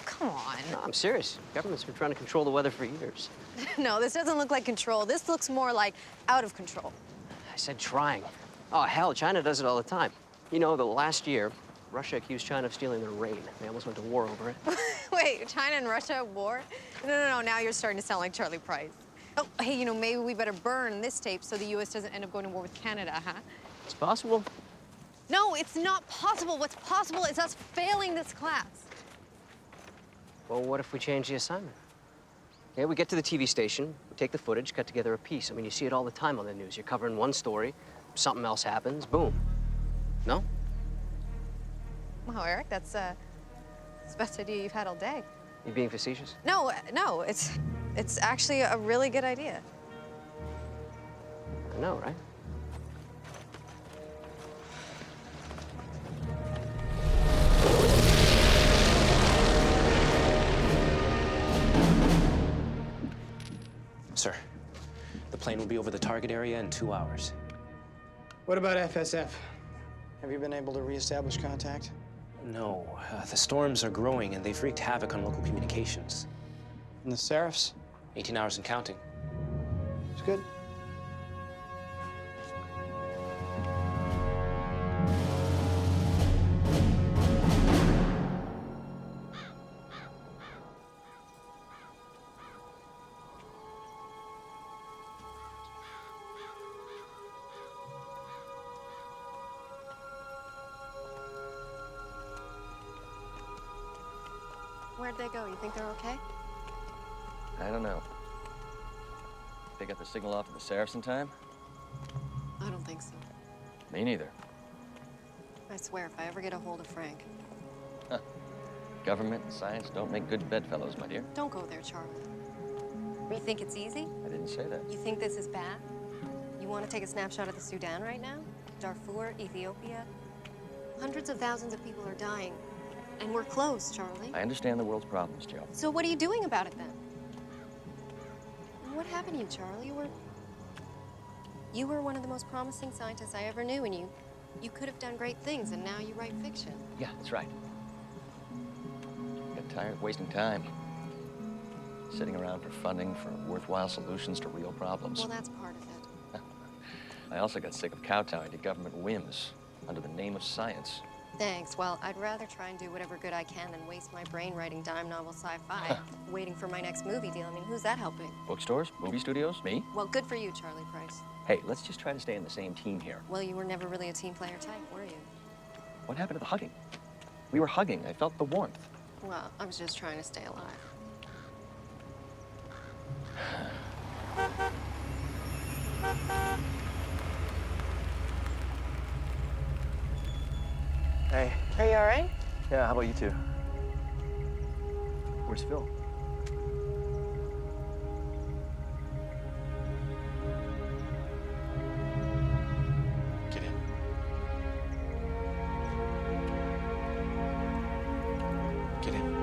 Speaker 6: Come on.
Speaker 8: No, I'm serious. Government's been trying to control the weather for years.
Speaker 6: No, this doesn't look like control. This looks more like out of control.
Speaker 8: I said trying. Oh, hell, China does it all the time. You know, the last year, Russia accused China of stealing their rain. They almost went to war over it.
Speaker 6: Wait, China and Russia at war? No, now you're starting to sound like Charlie Price. Oh, hey, you know, maybe we better burn this tape so the U.S. doesn't end up going to war with Canada, huh?
Speaker 8: It's possible.
Speaker 6: No, it's not possible. What's possible is us failing this class.
Speaker 8: Well, what if we change the assignment? Yeah, we get to the TV station, we take the footage, cut together a piece. I mean, you see it all the time on the news. You're covering one story, something else happens, boom. No?
Speaker 6: Wow, Eric, that's the best idea you've had all day.
Speaker 8: You being facetious?
Speaker 6: No, it's actually a really good idea.
Speaker 8: I know, right?
Speaker 12: Sir, the plane will be over the target area in 2 hours.
Speaker 9: What about FSF? Have you been able to reestablish contact?
Speaker 13: No, the storms are growing and they've wreaked havoc on local communications.
Speaker 9: And the Seraphs?
Speaker 13: 18 hours and counting.
Speaker 9: It's good.
Speaker 2: Where'd they go? You think they're okay?
Speaker 4: I don't know. They got the signal off of the Seraphs in time?
Speaker 2: I don't think so.
Speaker 4: Me neither.
Speaker 2: I swear, if I ever get a hold of Frank.
Speaker 4: Huh. Government and science don't make good bedfellows, my dear.
Speaker 2: Don't go there, Charlie. You think it's easy?
Speaker 4: I didn't say that.
Speaker 2: You think this is bad? You want to take a snapshot of the Sudan right now? Darfur, Ethiopia? Hundreds of thousands of people are dying. And we're close, Charlie.
Speaker 4: I understand the world's problems, Joe.
Speaker 2: So what are you doing about it then? What happened to you, Charlie? You were one of the most promising scientists I ever knew, and you could have done great things, and now you write fiction.
Speaker 4: Yeah, that's right. Got tired of wasting time. Sitting around for funding for worthwhile solutions to real problems.
Speaker 2: Well, that's part of it.
Speaker 4: I also got sick of kowtowing to government whims under the name of science.
Speaker 2: Thanks. Well, I'd rather try and do whatever good I can than waste my brain writing dime novel sci-fi, waiting for my next movie deal. I mean, who's that helping?
Speaker 4: Bookstores? Movie studios? Me?
Speaker 2: Well, good for you, Charlie Price.
Speaker 4: Hey, let's just try to stay on the same team here.
Speaker 2: Well, you were never really a team player type, were you?
Speaker 4: What happened to the hugging? We were hugging. I felt the warmth.
Speaker 2: Well, I was just trying to stay alive.
Speaker 4: Hey.
Speaker 2: Are you all right?
Speaker 4: Yeah, how about you two? Where's Phil?
Speaker 7: Get in. Get in.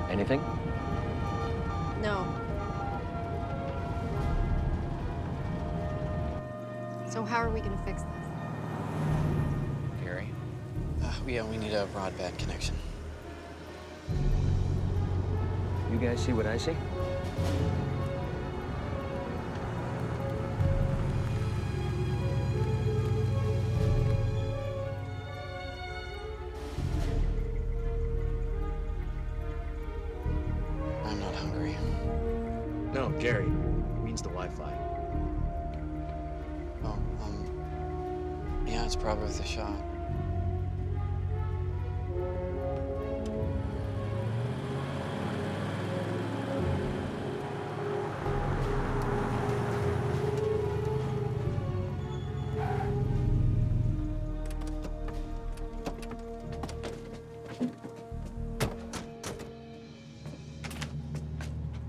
Speaker 4: Anything?
Speaker 2: No. So how are we gonna fix this?
Speaker 7: Gary? Yeah, we need a broadband connection.
Speaker 4: You guys see what I see?
Speaker 7: I'm not hungry.
Speaker 14: No, Gary. Means the Wi-Fi.
Speaker 7: Oh, yeah, it's probably worth a shot.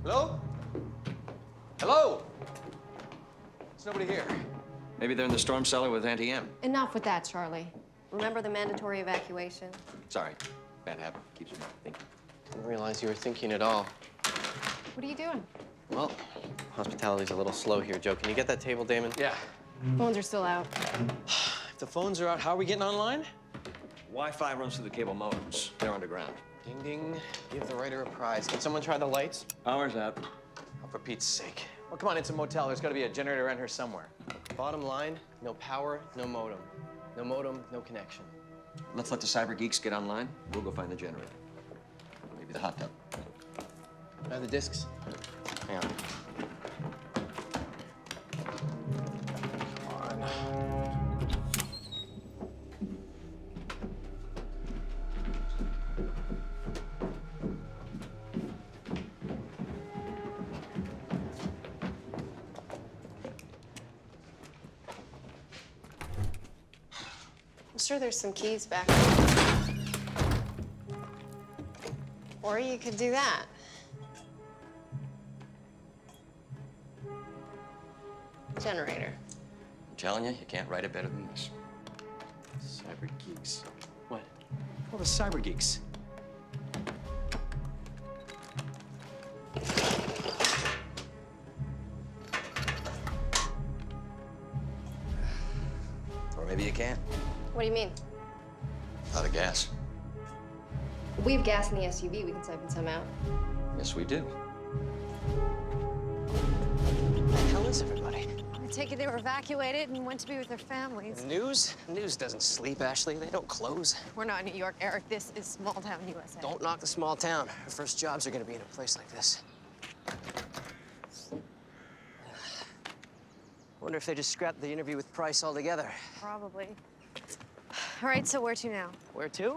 Speaker 4: Hello? Hello? There's nobody here. Maybe they're in the storm cellar with Auntie M.
Speaker 2: Enough with that, Charlie. Remember the mandatory evacuation?
Speaker 4: Sorry. Bad habit. Keeps me thinking.
Speaker 7: Didn't realize you were thinking at all.
Speaker 2: What are you doing?
Speaker 7: Well, hospitality's a little slow here, Joe. Can you get that table, Damon?
Speaker 4: Yeah.
Speaker 2: Phones are still out.
Speaker 4: If the phones are out, how are we getting online? Wi-Fi runs through the cable modems. They're underground.
Speaker 7: Ding, ding. Give the writer a prize. Can someone try the lights?
Speaker 4: Power's out.
Speaker 7: Oh, for Pete's sake.
Speaker 10: Well, come on, it's a motel. There's got to be a generator around here somewhere.
Speaker 7: Bottom line, no power, no modem. No modem, no connection.
Speaker 4: Let's let the cyber geeks get online. We'll go find the generator. Maybe the hot tub.
Speaker 7: The discs? Hang on. Come on.
Speaker 2: I'm sure there's some keys back. Or you could do that. Generator.
Speaker 4: I'm telling you, you can't write it better than this.
Speaker 14: Cyber geeks. What? Well, the cyber geeks.
Speaker 4: Or maybe you can't.
Speaker 2: What do you mean?
Speaker 4: Out of gas.
Speaker 2: We have gas in the SUV. We can siphon some out.
Speaker 4: Yes, we do.
Speaker 8: Where the hell is everybody?
Speaker 6: I take it they were evacuated and went to be with their families.
Speaker 8: News? News doesn't sleep, Ashley. They don't close.
Speaker 6: We're not in New York, Eric. This is small town USA.
Speaker 8: Don't knock the small town. Our first jobs are gonna be in a place like this. Wonder if they just scrapped the interview with Price altogether.
Speaker 6: Probably. All right, so where to now?
Speaker 8: Where to?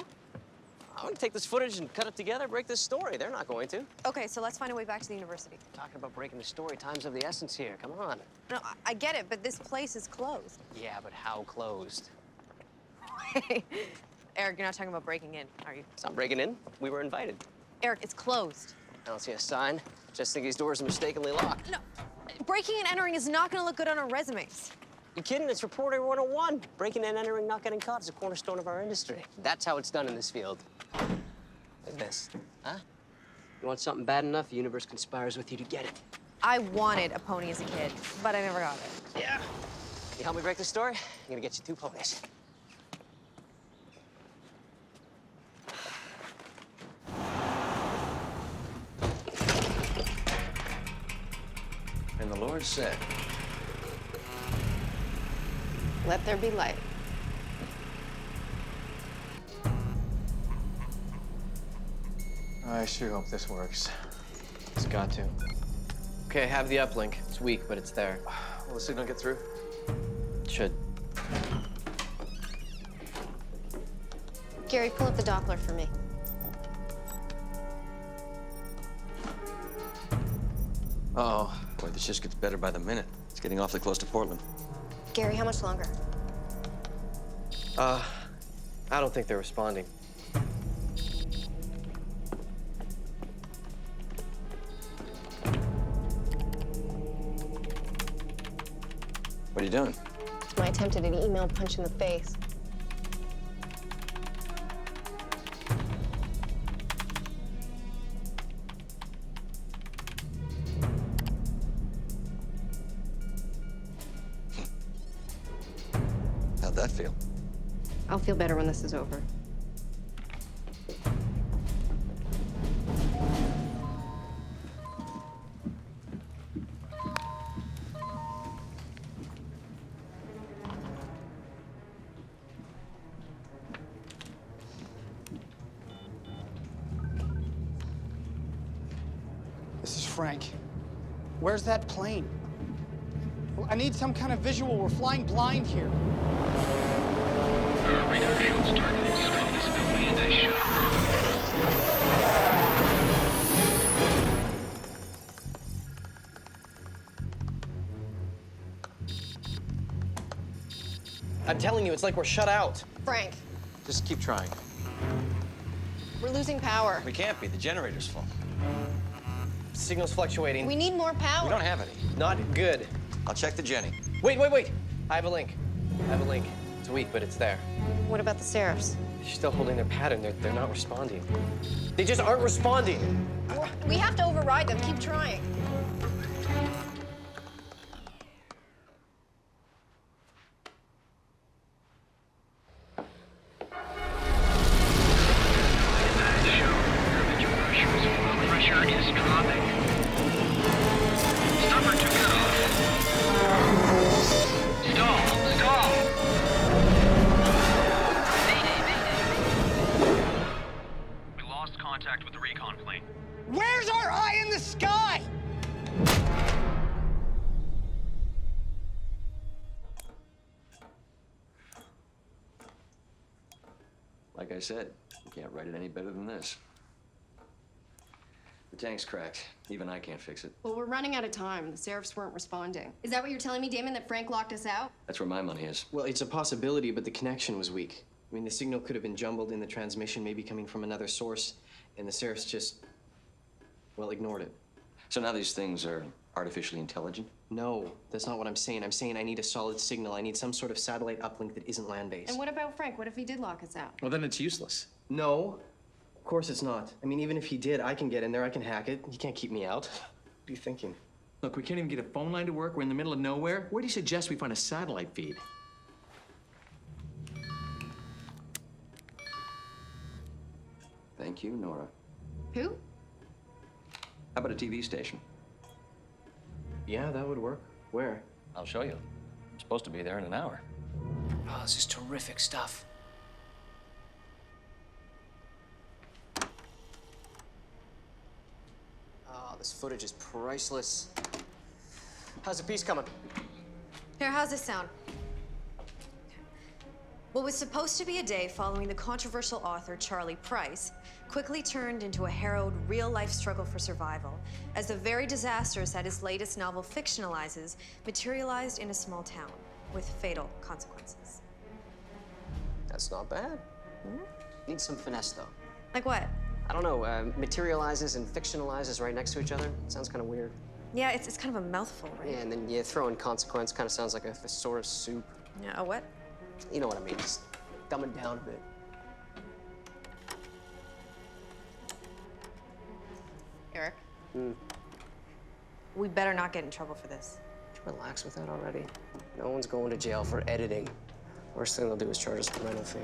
Speaker 8: I'm gonna take this footage and cut it together, break this story. They're not going to.
Speaker 6: Okay, so let's find a way back to the university.
Speaker 8: Talking about breaking the story, time's of the essence here. Come on.
Speaker 6: No, I get it, but this place is closed.
Speaker 8: Yeah, but how closed?
Speaker 6: Eric, you're not talking about breaking in, are you?
Speaker 8: It's not breaking in. We were invited.
Speaker 6: Eric, it's closed.
Speaker 8: I don't see a sign. Just think these doors are mistakenly locked.
Speaker 6: No, breaking and entering is not gonna look good on our resumes.
Speaker 8: You kidding? It's Reporter 101. Breaking and entering, not getting caught is a cornerstone of our industry. That's how it's done in this field. Like this. Huh? You want something bad enough, the universe conspires with you to get it.
Speaker 6: I wanted a pony as a kid, but I never got it.
Speaker 8: Yeah. You help me break the story? I'm gonna get you 2 ponies.
Speaker 4: And the Lord said,
Speaker 2: Let there be light.
Speaker 14: I sure hope this works. It's got to.
Speaker 7: Okay, I have the uplink. It's weak, but it's there.
Speaker 14: Will the signal get through?
Speaker 7: It should.
Speaker 2: Gary, pull up the Doppler for me.
Speaker 4: oh, boy, this just gets better by the minute. It's getting awfully close to Portland.
Speaker 2: Gary, how much longer?
Speaker 7: I don't think they're responding.
Speaker 4: What are you doing?
Speaker 2: My attempt at an email punch in the face.
Speaker 4: How'd that feel?
Speaker 2: I'll feel better when this is over.
Speaker 9: This is Frank. Where's that plane? I need some kind of visual. We're flying blind here.
Speaker 15: Radar shields targeting strong visibility in that ship.
Speaker 7: I'm telling you, it's like we're shut out.
Speaker 2: Frank,
Speaker 14: Just keep trying.
Speaker 2: we're losing power.
Speaker 4: We can't be. The generator's full.
Speaker 7: Signal's fluctuating.
Speaker 2: We need more power.
Speaker 4: We don't have any.
Speaker 7: Not good.
Speaker 4: I'll check the Jenny.
Speaker 7: Wait. I have a link. It's weak, but it's there.
Speaker 2: What about the Seraphs?
Speaker 7: They're still holding their pattern. They're not responding. They just aren't responding.
Speaker 2: We have to override them. Keep trying.
Speaker 15: Pressure is dropping. Stopper to cut off. Stall. Mayday. We lost contact with the recon plane.
Speaker 9: Where's our eye in the sky?
Speaker 4: Like I said, you can't write it any better than this. The tank's cracked. Even I can't fix it.
Speaker 2: Well, we're running out of time. The Seraphs weren't responding. Is that what you're telling me, Damon, that Frank locked us out?
Speaker 4: That's where my money is.
Speaker 7: Well, it's a possibility, but the connection was weak. I mean, the signal could have been jumbled in the transmission, maybe coming from another source, and the Seraphs just, well, ignored it.
Speaker 4: So now these things are artificially intelligent?
Speaker 1: No, that's not what I'm saying. I'm saying I need a solid signal. I need some sort of satellite uplink that isn't land-based.
Speaker 2: And what about Frank? What if he did lock us out?
Speaker 10: Well, then it's useless.
Speaker 1: No, of course it's not. I mean, even if he did, I can get in there, I can hack it. He can't keep me out. What are you thinking?
Speaker 10: Look, we can't even get a phone line to work. We're in the middle of nowhere. Where do you suggest we find a satellite feed?
Speaker 4: Thank you, Nora.
Speaker 2: Who?
Speaker 4: How about a TV station?
Speaker 1: Yeah, that would work. Where?
Speaker 4: I'll show you. I'm supposed to be there in an hour.
Speaker 8: Oh, this is terrific stuff. Oh, this footage is priceless. How's the piece coming?
Speaker 11: Here, how's this sound? What was supposed to be a day following the controversial author Charlie Price quickly turned into a harrowed, real-life struggle for survival as the very disasters that his latest novel fictionalizes materialized in a small town with fatal consequences.
Speaker 8: That's not bad. Needs some finesse, though.
Speaker 11: Like what?
Speaker 8: I don't know, materializes and fictionalizes right next to each other. Sounds kind of weird.
Speaker 11: Yeah, it's kind of a mouthful, right?
Speaker 8: Yeah, and then you throw in consequence, kind of sounds like a thesaurus soup.
Speaker 11: Yeah, a what?
Speaker 8: You know what I mean, just dumb it down a bit.
Speaker 11: Eric? We better not get in trouble for this.
Speaker 8: Relax with that already. No one's going to jail for editing. Worst thing they'll do is charge us a rental fee.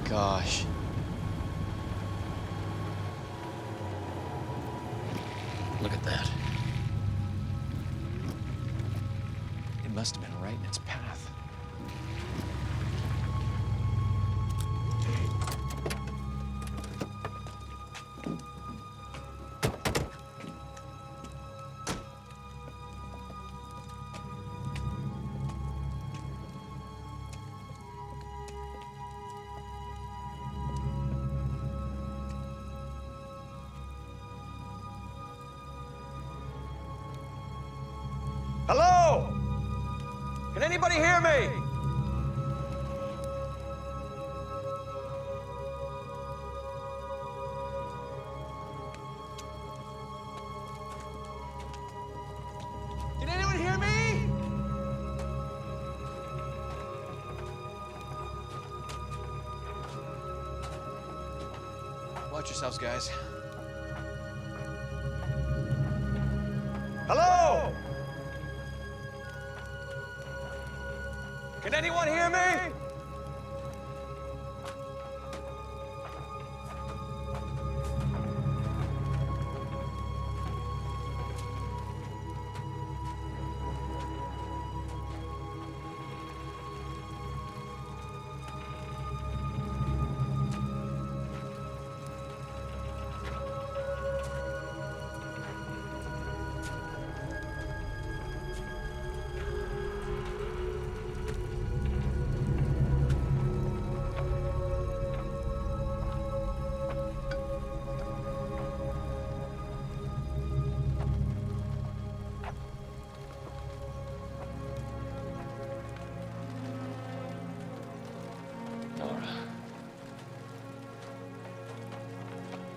Speaker 7: Gosh.
Speaker 10: Look at that. It must have been right in its path.
Speaker 16: Hello? Can anybody hear me? Can anyone hear me?
Speaker 14: Watch yourselves, guys.
Speaker 16: Hello? Can anyone hear me?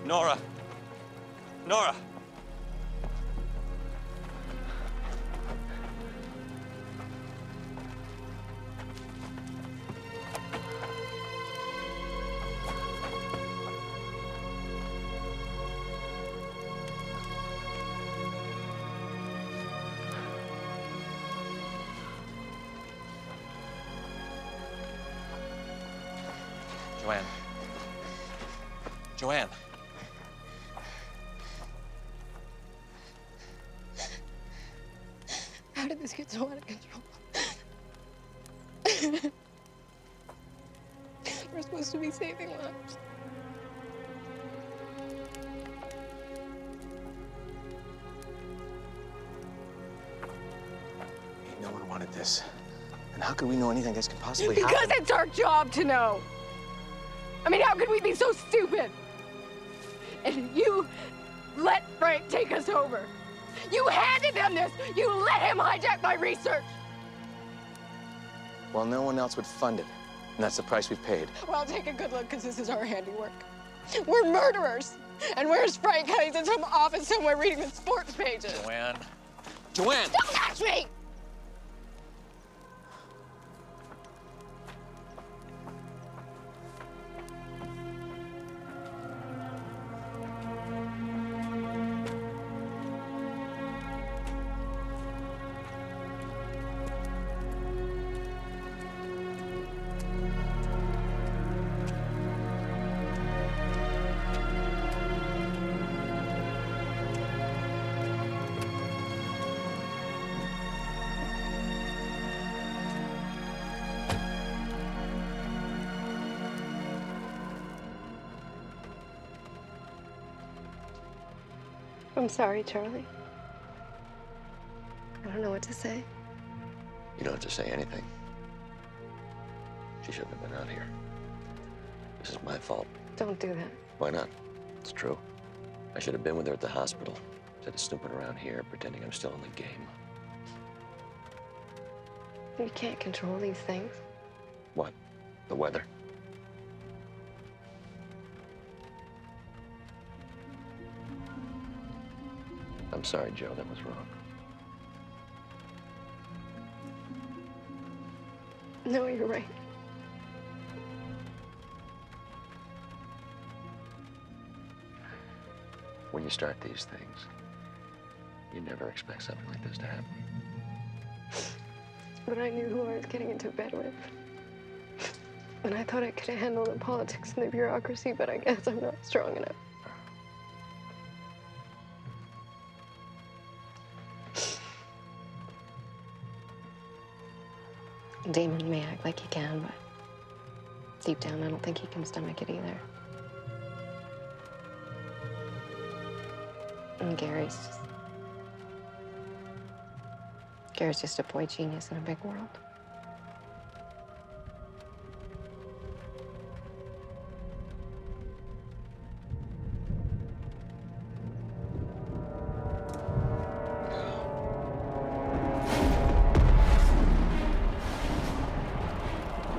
Speaker 16: Nora. Nora.
Speaker 10: Joanne. Joanne.
Speaker 2: How did this get so out of control? We're supposed to be saving lives.
Speaker 13: No one wanted this.
Speaker 10: And how could we know anything this could possibly
Speaker 17: Because
Speaker 10: happen?
Speaker 17: it's our job to know. I mean, how could we be so stupid? And you let Frank take us over. You handed him this. You let him hijack my research.
Speaker 10: Well, no one else would fund it. And that's the price we've paid.
Speaker 17: Well, take a good look, because this is our handiwork. We're murderers. And where's Frank? He's in some office somewhere reading the sports pages.
Speaker 16: Joanne.
Speaker 10: Joanne!
Speaker 17: Don't touch me!
Speaker 2: I'm sorry, Charlie. I don't know what to say.
Speaker 18: You don't have to say anything. She shouldn't have been out here. This is my fault.
Speaker 2: Don't do that.
Speaker 18: Why not? It's true. I should have been with her at the hospital instead of snooping around here, pretending I'm still in the game.
Speaker 2: You can't control these things.
Speaker 18: What? The weather? I'm sorry, Joe. That was wrong.
Speaker 2: No, you're right.
Speaker 18: When you start these things, you never expect something like this to happen.
Speaker 2: But I knew who I was getting into bed with. And I thought I could handle the politics and the bureaucracy, but I guess I'm not strong enough. Damon may act like he can, but deep down, I don't think he can stomach it either. And Gary's just a boy genius in a big world.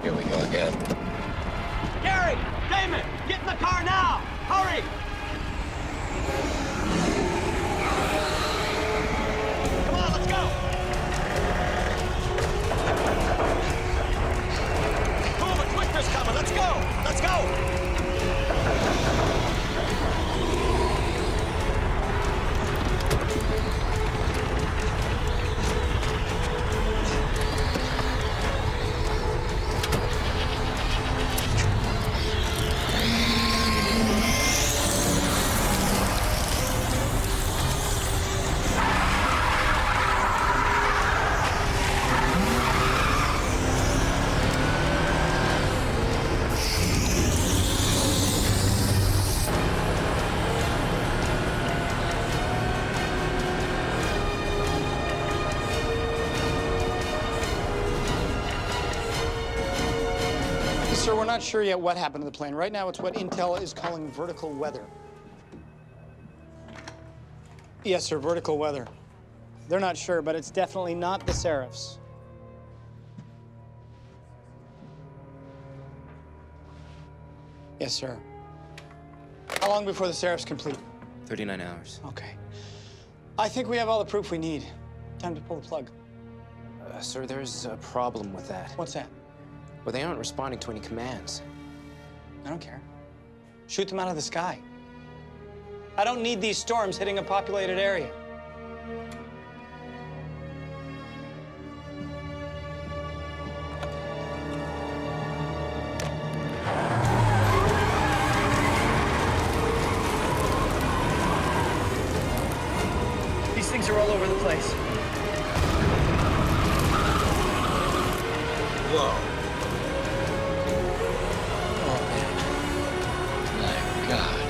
Speaker 18: Here we go again.
Speaker 16: Gary! Damon! Get in the car now! Hurry! Come on, let's go! Move it, Twister's coming! Let's go! Let's go!
Speaker 9: Sir, we're not sure yet what happened to the plane. Right now, it's what Intel is calling vertical weather. Yes, sir, vertical weather. They're not sure, but it's definitely not the Seraphs. Yes, sir. How long before the Seraphs complete?
Speaker 13: 39 hours.
Speaker 9: Okay. I think we have all the proof we need. Time to pull the plug.
Speaker 13: Sir, there's a problem with that.
Speaker 9: What's that?
Speaker 13: Well, they aren't responding to any commands.
Speaker 9: I don't care. Shoot them out of the sky. I don't need these storms hitting a populated area.
Speaker 1: These things are all over the place.
Speaker 18: Whoa. My God.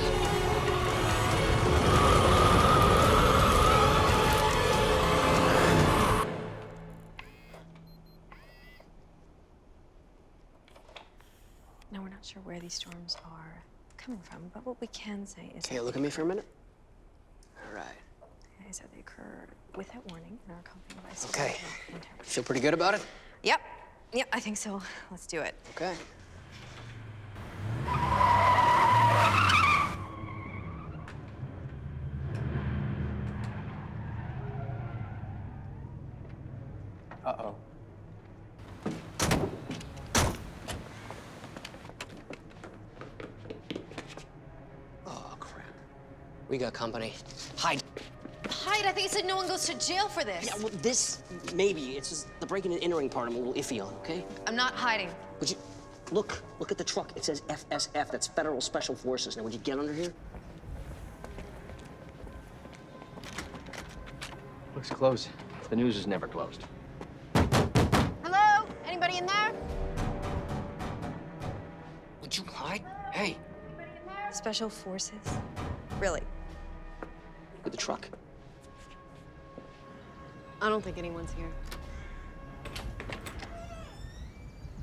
Speaker 11: not sure where these storms are coming from, but what we can say is...
Speaker 8: Okay, look at me for a minute. All right.
Speaker 11: Is that they occur without warning and are accompanied by...
Speaker 8: Okay. Feel pretty good about it?
Speaker 11: Yep. Yep, I think so. Let's do it.
Speaker 8: Okay. Uh-oh. Oh, crap. We got company. Hide.
Speaker 11: Hide, I think you said no one goes to jail for this.
Speaker 8: Yeah, well, this, maybe. It's just the breaking and entering part I'm a little iffy on, okay?
Speaker 11: I'm not hiding.
Speaker 8: Would you, look at the truck. It says FSF, that's Federal Special Forces. Now, would you get under here?
Speaker 13: Looks closed. The news is never closed.
Speaker 2: Hello? Anybody in there?
Speaker 8: Would you hide? Hey.
Speaker 11: Special forces? Really?
Speaker 8: With the truck.
Speaker 2: I don't think anyone's here.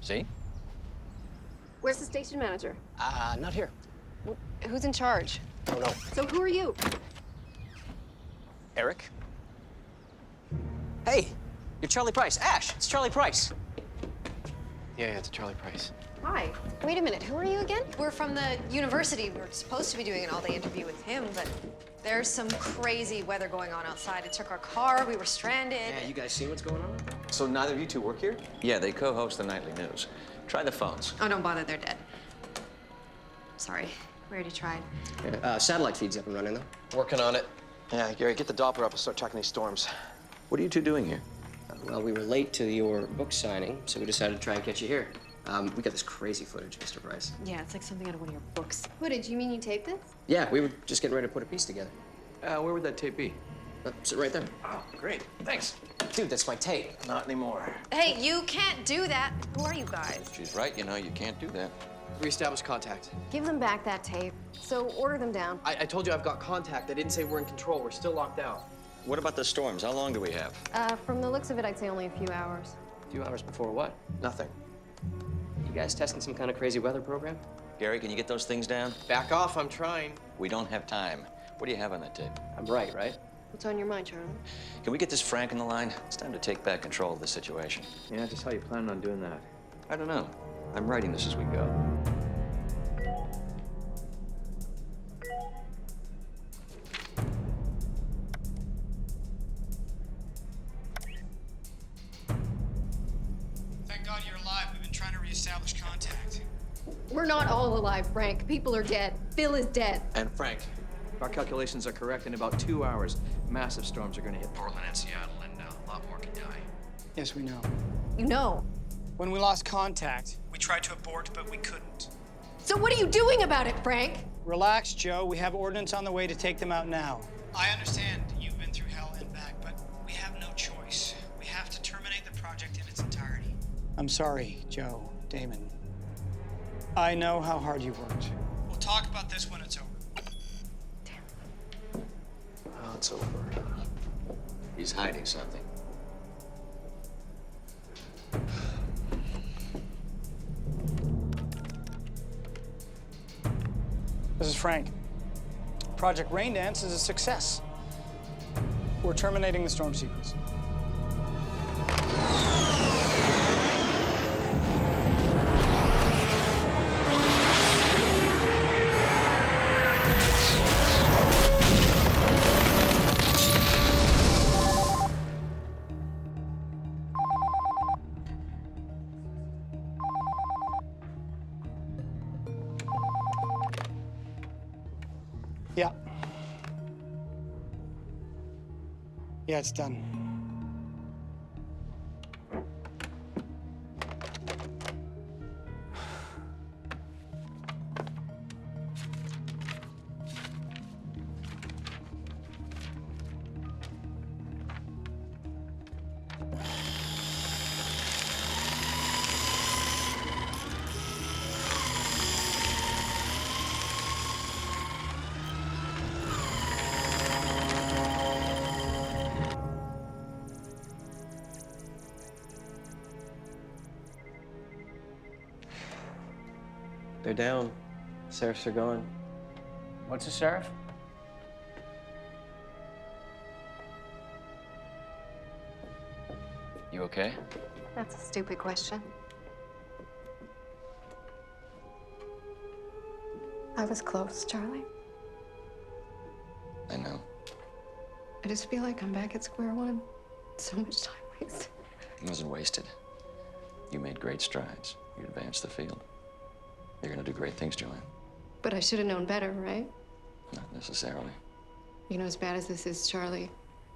Speaker 13: See?
Speaker 2: Where's the station manager?
Speaker 8: Not here.
Speaker 2: Who's in charge?
Speaker 8: Oh, no.
Speaker 2: So who are you?
Speaker 8: Eric? Hey, you're Charlie Price. Ash, it's Charlie Price.
Speaker 7: Yeah, it's Charlie Price.
Speaker 2: Hi. Wait a minute, who are you again?
Speaker 11: We're from the university. We're supposed to be doing an all-day interview with him, but there's some crazy weather going on outside. It took our car, we were stranded.
Speaker 8: Yeah, you guys see what's going on?
Speaker 14: So neither of you two work here?
Speaker 4: Yeah, they co-host the nightly news. Try the phones.
Speaker 11: Oh, don't bother, they're dead. Sorry, we already tried.
Speaker 8: Satellite feed's up and running, though.
Speaker 14: Working on it. Yeah, Gary, get the Doppler up and start tracking these storms.
Speaker 4: What are you two doing here?
Speaker 8: Well, we were late to your book signing, so we decided to try and catch you here. We got this crazy footage, Mr. Price.
Speaker 11: Yeah, it's like something out of one of your books.
Speaker 2: Footage, you mean you taped this?
Speaker 8: Yeah, we were just getting ready to put a piece together.
Speaker 14: Where would that tape be?
Speaker 8: Sit right there.
Speaker 14: Oh, great. Thanks.
Speaker 8: Dude, that's my tape.
Speaker 14: Not anymore.
Speaker 11: Hey, you can't do that. Who are you guys?
Speaker 4: She's right, you know, you can't do that.
Speaker 7: Reestablish contact.
Speaker 2: Give them back that tape. So order them down.
Speaker 7: I told you I've got contact. I didn't say we're in control. We're still locked out.
Speaker 4: What about the storms? How long do we have?
Speaker 2: From the looks of it, I'd say only a few hours.
Speaker 8: A few hours before what?
Speaker 14: Nothing.
Speaker 8: You guys testing some kind of crazy weather program?
Speaker 4: Gary, can you get those things down?
Speaker 7: Back off, I'm trying.
Speaker 4: We don't have time. What do you have on that tape?
Speaker 8: I'm right?
Speaker 2: What's on your mind, Charlie?
Speaker 4: Can we get this Frank on the line? It's time to take back control of the situation.
Speaker 14: Yeah, just how you planning on doing that?
Speaker 4: I don't know. I'm writing this as we go.
Speaker 9: Thank God you're alive. We've been trying to reestablish contact.
Speaker 2: We're not all alive, Frank. People are dead. Phil is dead.
Speaker 14: And Frank, if our calculations are correct, in about 2 hours, massive storms are going to hit Portland and Seattle, and a lot more can die.
Speaker 9: Yes, we know.
Speaker 2: You know.
Speaker 9: When we lost contact, we tried to abort, but we couldn't.
Speaker 2: So what are you doing about it, Frank?
Speaker 9: Relax, Joe. We have ordnance on the way to take them out now. I understand you've been through hell and back, but we have no choice. We have to terminate the project in its entirety. I'm sorry, Joe, Damon. I know how hard you've worked. We'll talk about this when it's over.
Speaker 4: Oh, it's over. He's hiding something.
Speaker 9: This is Frank. Project Rain Dance is a success. We're terminating the storm sequence. Yeah. Yeah, it's done.
Speaker 7: They're down. The seraphs are gone.
Speaker 19: What's a seraph?
Speaker 4: You okay?
Speaker 2: That's a stupid question. I was close, Charlie.
Speaker 4: I know.
Speaker 2: I just feel like I'm back at square one. So much time wasted.
Speaker 4: It wasn't wasted. You made great strides. You advanced the field. You're gonna do great things, Joanne.
Speaker 2: But I should have known better, right?
Speaker 4: Not necessarily.
Speaker 2: You know, as bad as this is, Charlie,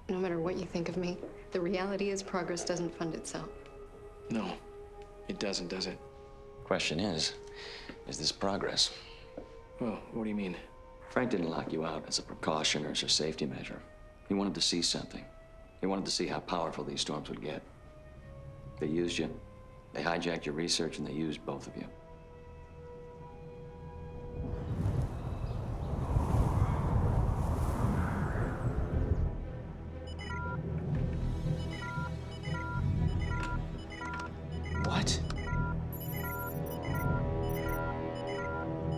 Speaker 2: no matter what you think of me, the reality is progress doesn't fund itself.
Speaker 10: No, it doesn't, does it?
Speaker 4: Question is this progress?
Speaker 10: Well, what do you mean?
Speaker 4: Frank didn't lock you out as a precaution or as a safety measure. He wanted to see something. He wanted to see how powerful these storms would get. They used you, they hijacked your research, and they used both of you.
Speaker 7: What?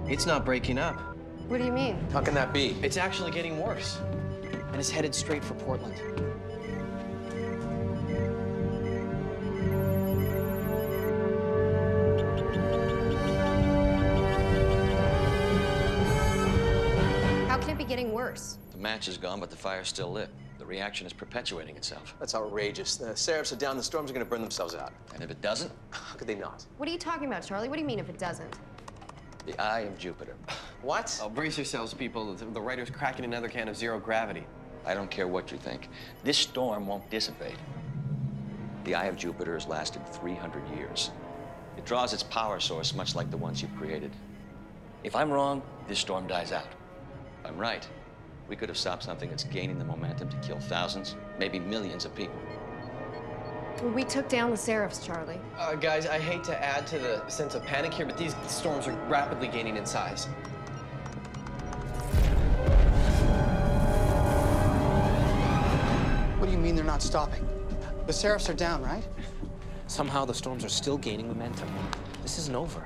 Speaker 7: It's not breaking up.
Speaker 2: What do you mean?
Speaker 7: How can that be? It's actually getting worse. And it's headed straight for Portland.
Speaker 2: How can it be getting worse?
Speaker 4: The match is gone, but the fire's still lit. The reaction is perpetuating itself.
Speaker 13: That's outrageous. The seraphs are down, the storms are gonna burn themselves out.
Speaker 4: And if it doesn't?
Speaker 13: How could they not?
Speaker 2: What are you talking about, Charlie? What do you mean if it doesn't?
Speaker 4: The eye of Jupiter.
Speaker 13: What?
Speaker 7: Oh, brace yourselves, people. The writer's cracking another can of zero gravity.
Speaker 4: I don't care what you think. This storm won't dissipate. The eye of Jupiter has lasted 300 years. It draws its power source much like the ones you've created. If I'm wrong, this storm dies out. If I'm right, we could have stopped something that's gaining the momentum to kill thousands, maybe millions of people.
Speaker 2: Well, we took down the seraphs, Charlie.
Speaker 7: Guys, I hate to add to the sense of panic here, but these storms are rapidly gaining in size.
Speaker 12: What do you mean they're not stopping? The seraphs are down, right?
Speaker 13: Somehow the storms are still gaining momentum. This isn't over.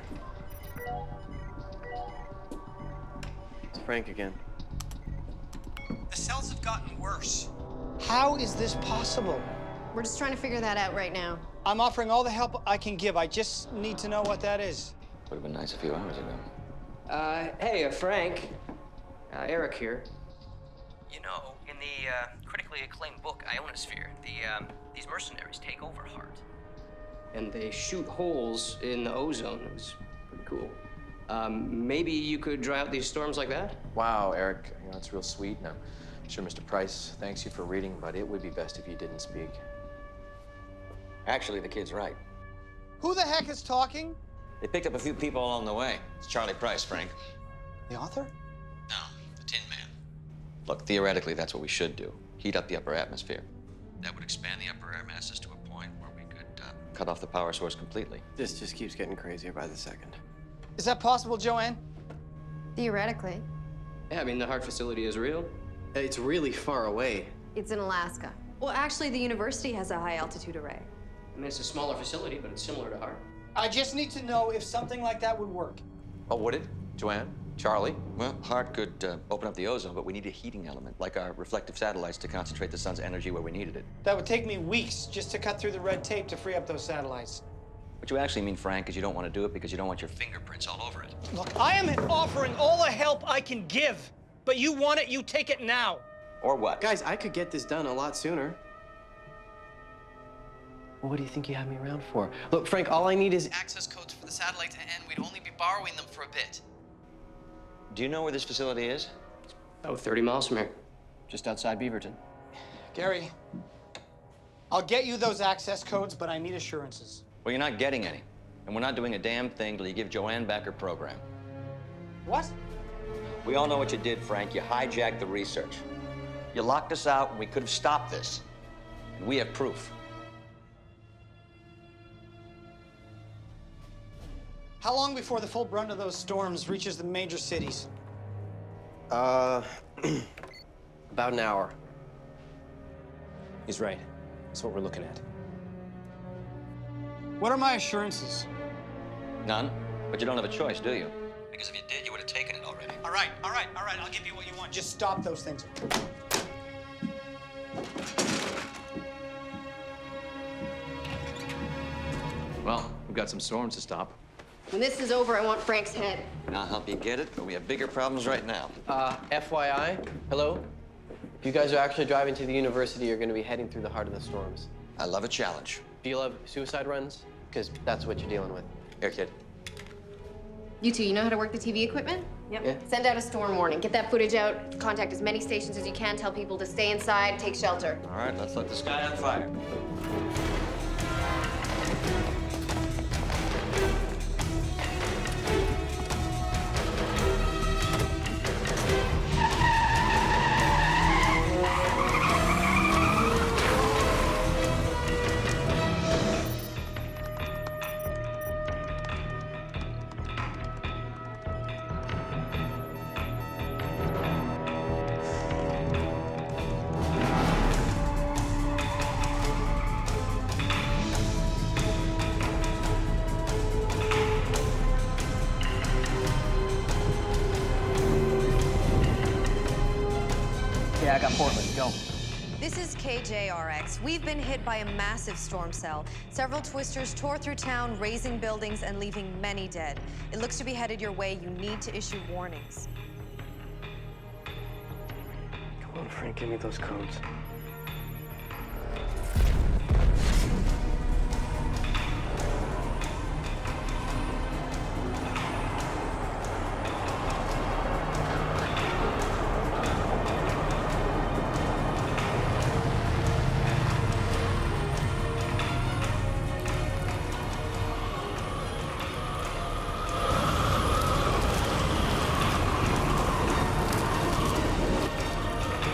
Speaker 7: It's Frank again.
Speaker 9: The cells have gotten worse.
Speaker 12: How is this possible?
Speaker 2: We're just trying to figure that out right now.
Speaker 9: I'm offering all the help I can give. I just need to know what that is.
Speaker 4: Would have been nice a few hours ago.
Speaker 8: Hey, Frank. Eric here. You know, in the critically acclaimed book, Ionosphere, these mercenaries take over Hart. And they shoot holes in the ozone. It was pretty cool. Maybe you could dry out these storms like that?
Speaker 10: Wow, Eric, you know, it's real sweet. And I'm sure Mr. Price thanks you for reading, but it would be best if you didn't speak.
Speaker 4: Actually, the kid's right.
Speaker 9: Who the heck is talking?
Speaker 4: They picked up a few people along the way. It's Charlie Price, Frank.
Speaker 12: The author?
Speaker 4: No, the Tin Man. Look, theoretically, that's what we should do. Heat up the upper atmosphere. That would expand the upper air masses to a point where we could cut off the power source completely.
Speaker 7: This just keeps getting crazier by the second.
Speaker 9: Is that possible, Joanne?
Speaker 2: Theoretically.
Speaker 8: Yeah, I mean, the Hart facility is real.
Speaker 7: It's really far away.
Speaker 2: It's in Alaska.
Speaker 11: Well, actually, the university has a high-altitude array.
Speaker 8: I mean, it's a smaller facility, but it's similar to Hart.
Speaker 9: I just need to know if something like that would work.
Speaker 10: Oh, would it? Joanne? Charlie?
Speaker 4: Well, Hart could open up the ozone, but we need a heating element, like our reflective satellites, to concentrate the sun's energy where we needed it.
Speaker 9: That would take me weeks just to cut through the red tape to free up those satellites.
Speaker 4: What you actually mean, Frank, is you don't want to do it because you don't want your fingerprints all over it.
Speaker 9: Look, I am offering all the help I can give, but you want it, you take it now.
Speaker 4: Or what?
Speaker 7: Guys, I could get this done a lot sooner. Well, what do you think you have me around for? Look, Frank, all I need is access codes for the satellites, and we'd only be borrowing them for a bit.
Speaker 4: Do you know where this facility is?
Speaker 8: Oh, 30 miles from here.
Speaker 7: Just outside Beaverton.
Speaker 9: Gary, I'll get you those access codes, but I need assurances.
Speaker 4: Well, you're not getting any. And we're not doing a damn thing till you give Joanne back her program.
Speaker 9: What?
Speaker 4: We all know what you did, Frank. You hijacked the research. You locked us out, and we could have stopped this. And we have proof.
Speaker 9: How long before the full brunt of those storms reaches the major cities?
Speaker 7: About an hour.
Speaker 13: He's right. That's what we're looking at.
Speaker 9: What are my assurances?
Speaker 4: None. But you don't have a choice, do you? Because if you did, you would have taken it already.
Speaker 9: All right, all right, all right. I'll give you what you want. Just stop those things.
Speaker 14: Well, we've got some storms to stop.
Speaker 2: When this is over, I want Frank's head.
Speaker 4: And I'll help you get it, but we have bigger problems right now.
Speaker 7: FYI, hello? If you guys are actually driving to the university, you're going to be heading through the heart of the storms.
Speaker 4: I love a challenge.
Speaker 7: Do you love suicide runs? Because that's what you're dealing with.
Speaker 4: Here, kid.
Speaker 2: You two, you know how to work the TV equipment?
Speaker 6: Yep.
Speaker 7: Yeah.
Speaker 2: Send out a storm warning. Get that footage out. Contact as many stations as you can. Tell people to stay inside, take shelter.
Speaker 4: All right, let's let the sky on fire.
Speaker 7: Yeah, I got Portland. Go.
Speaker 11: This is KJRX. We've been hit by a massive storm cell. Several twisters tore through town, razing buildings and leaving many dead. It looks to be headed your way. You need to issue warnings.
Speaker 8: Come on, Frank, give me those codes.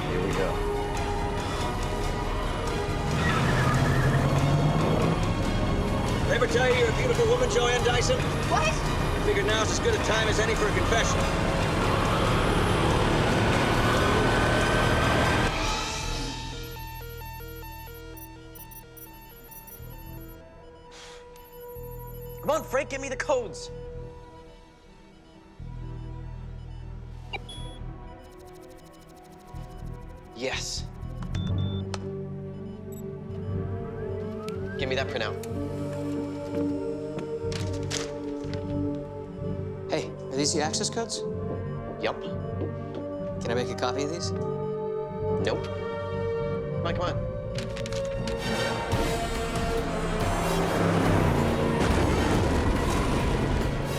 Speaker 4: Here we go.
Speaker 16: Did I ever tell you you're a beautiful woman, Joanne Dyson?
Speaker 2: What?
Speaker 16: I figured now's as good a time as any for a confession.
Speaker 7: Come on, Frank, give me the codes. Yes. Give me that printout.
Speaker 8: Hey, are these the access codes?
Speaker 7: Yup.
Speaker 8: Can I make a copy of these?
Speaker 7: Nope. Come on, come on.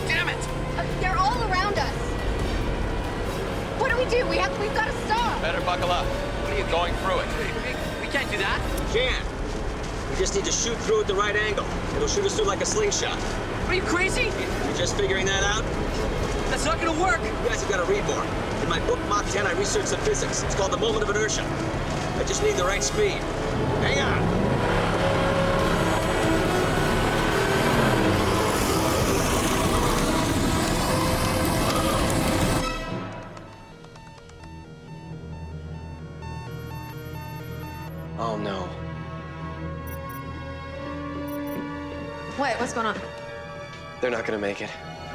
Speaker 17: Damn it!
Speaker 2: They're all around us. What do? We've got to stop.
Speaker 16: Better buckle up. What are you going through it?
Speaker 17: We can't do that.
Speaker 16: Can't. We just need to shoot through at the right angle. It'll shoot us through like a slingshot.
Speaker 17: Are you crazy?
Speaker 16: You just figuring that out?
Speaker 17: That's not gonna work.
Speaker 16: You guys have got to read more. In my book, Mach 10, I researched the physics. It's called the moment of inertia. I just need the right speed. Hang on.
Speaker 7: Oh, no.
Speaker 6: What? What's going on?
Speaker 7: They're not gonna make it.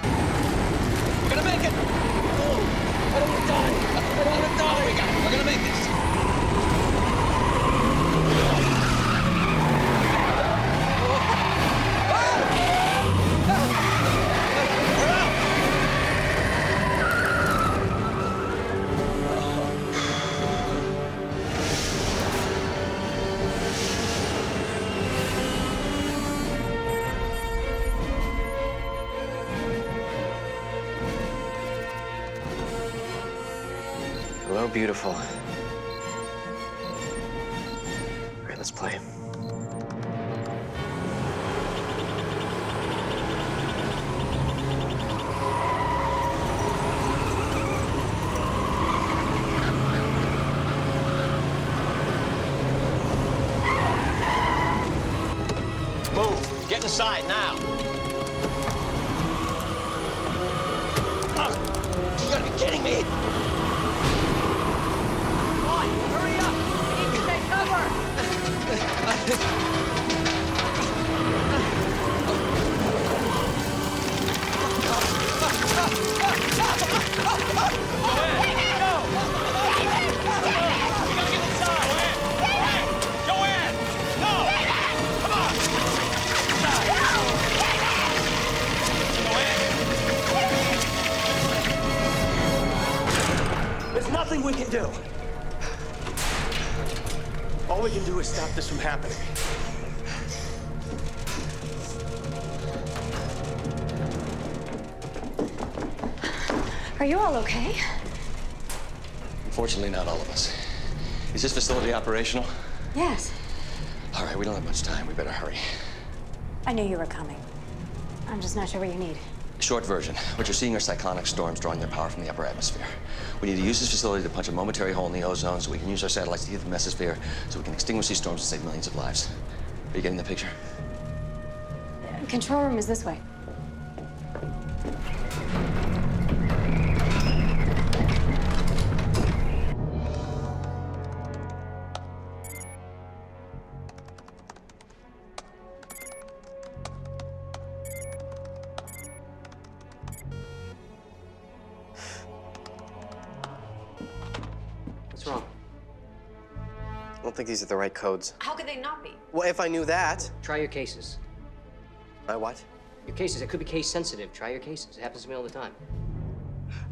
Speaker 16: We're gonna make it! Oh, I don't want to die! I don't want to die! We're gonna make this!
Speaker 7: Hello, beautiful. All right, let's play.
Speaker 16: Move! Get inside now! Oh, you gotta be kidding me!
Speaker 17: Hurry up! We need to take cover!
Speaker 13: stop this from happening.
Speaker 11: Are you all okay?
Speaker 4: Unfortunately, not all of us. Is this facility operational?
Speaker 11: Yes.
Speaker 4: All right, we don't have much time. We better hurry.
Speaker 11: I knew you were coming. I'm just not sure what you need.
Speaker 4: Short version. What you're seeing are cyclonic storms drawing their power from the upper atmosphere. We need to use this facility to punch a momentary hole in the ozone so we can use our satellites to get the mesosphere so we can extinguish these storms and save millions of lives. Are you getting the picture?
Speaker 11: Control room is this way.
Speaker 8: What's wrong?
Speaker 7: I don't think these are the right codes.
Speaker 11: How could they not be?
Speaker 7: Well, if I knew that.
Speaker 8: Try your cases.
Speaker 7: My what?
Speaker 8: Your cases. It could be case sensitive. Try your cases. It happens to me all the time.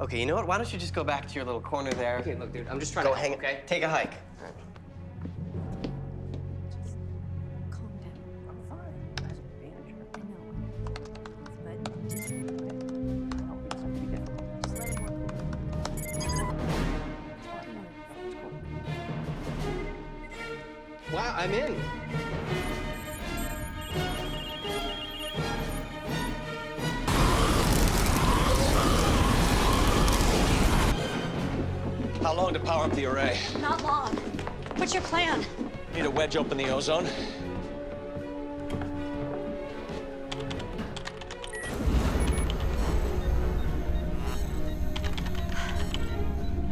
Speaker 7: Okay, you know what? Why don't you just go back to your little corner there?
Speaker 8: Okay, look, dude, I'm just trying
Speaker 7: to
Speaker 8: help,
Speaker 7: hang.
Speaker 8: okay?
Speaker 7: Take a hike.
Speaker 8: All right.
Speaker 7: Wow, I'm in.
Speaker 4: How long to power up the array?
Speaker 11: Not long. What's your plan?
Speaker 4: Need to wedge open the ozone.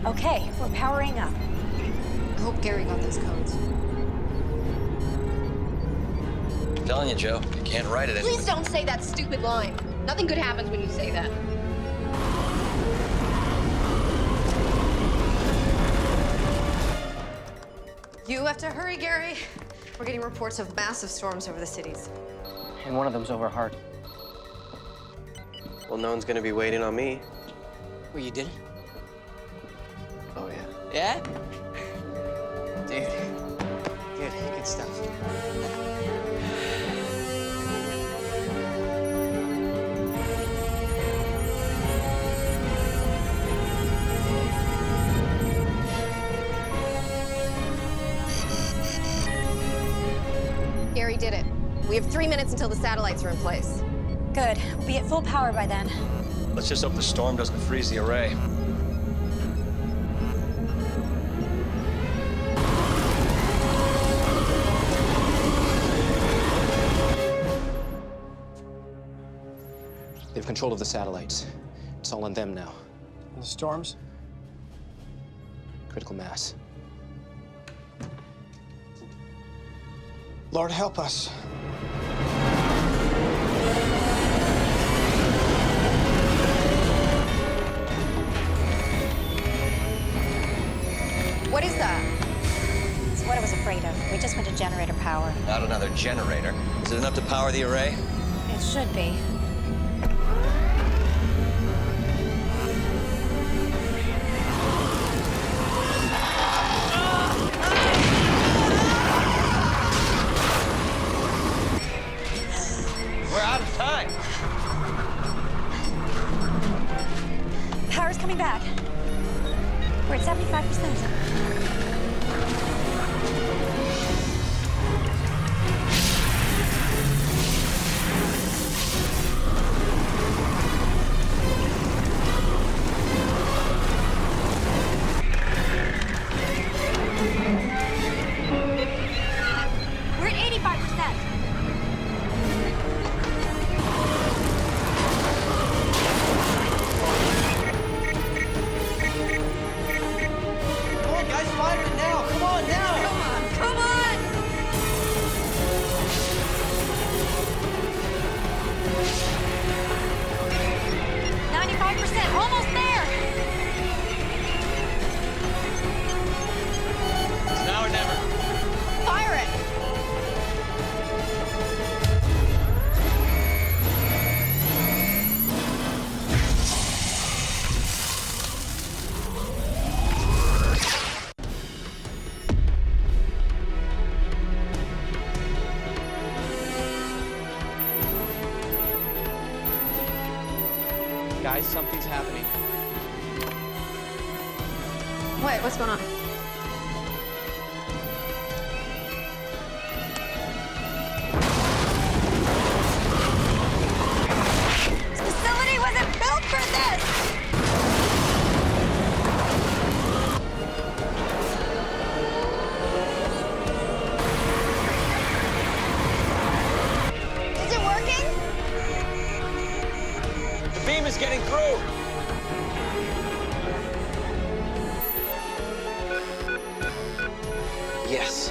Speaker 11: Okay, we're powering up.
Speaker 6: I hope Gary got those codes.
Speaker 4: I'm telling you, Joe, you can't write it.
Speaker 2: Please don't say that stupid line. Nothing good happens when you say that.
Speaker 6: You have to hurry, Gary. We're getting reports of massive storms over the cities.
Speaker 8: And one of them's over Hart.
Speaker 7: Well, no one's gonna be waiting on me.
Speaker 12: Well, you did it?
Speaker 7: Oh, yeah.
Speaker 12: Yeah?
Speaker 7: Dude. Good stuff.
Speaker 2: Gary did it. We have 3 minutes until the satellites are in place.
Speaker 11: Good. We'll be at full power by then.
Speaker 4: Let's just hope the storm doesn't freeze the array.
Speaker 13: They have control of the satellites. It's all on them now.
Speaker 9: And the storms?
Speaker 13: Critical mass.
Speaker 9: Lord, help us.
Speaker 2: What is that?
Speaker 11: It's what I was afraid of. We just went to generator power.
Speaker 4: Not another generator. Is it enough to power the array?
Speaker 11: It should be.
Speaker 4: We're out of time.
Speaker 11: Power's coming back. We're at 75%. We're at 85%.
Speaker 7: Come on, guys, fire it now. Come on, now.
Speaker 6: Come on, come on!
Speaker 11: Almost there!
Speaker 4: It's now or never.
Speaker 2: Fire it!
Speaker 7: Guys, something's happening.
Speaker 6: What? What's going on?
Speaker 5: This facility wasn't built for this! Is it working?
Speaker 16: The beam is getting through.
Speaker 7: Yes.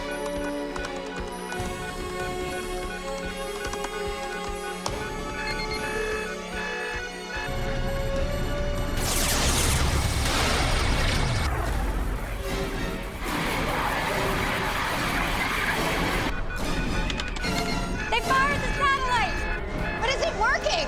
Speaker 5: They fired the satellite! But is it working?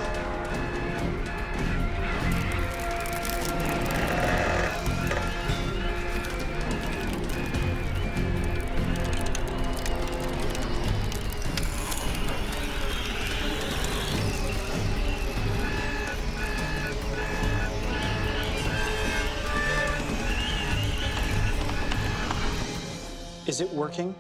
Speaker 9: Is it working?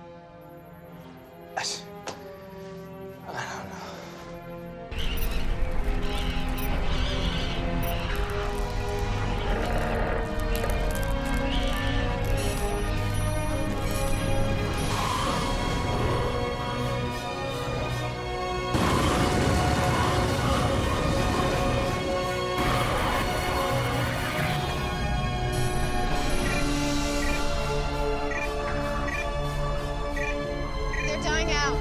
Speaker 2: They're dying out.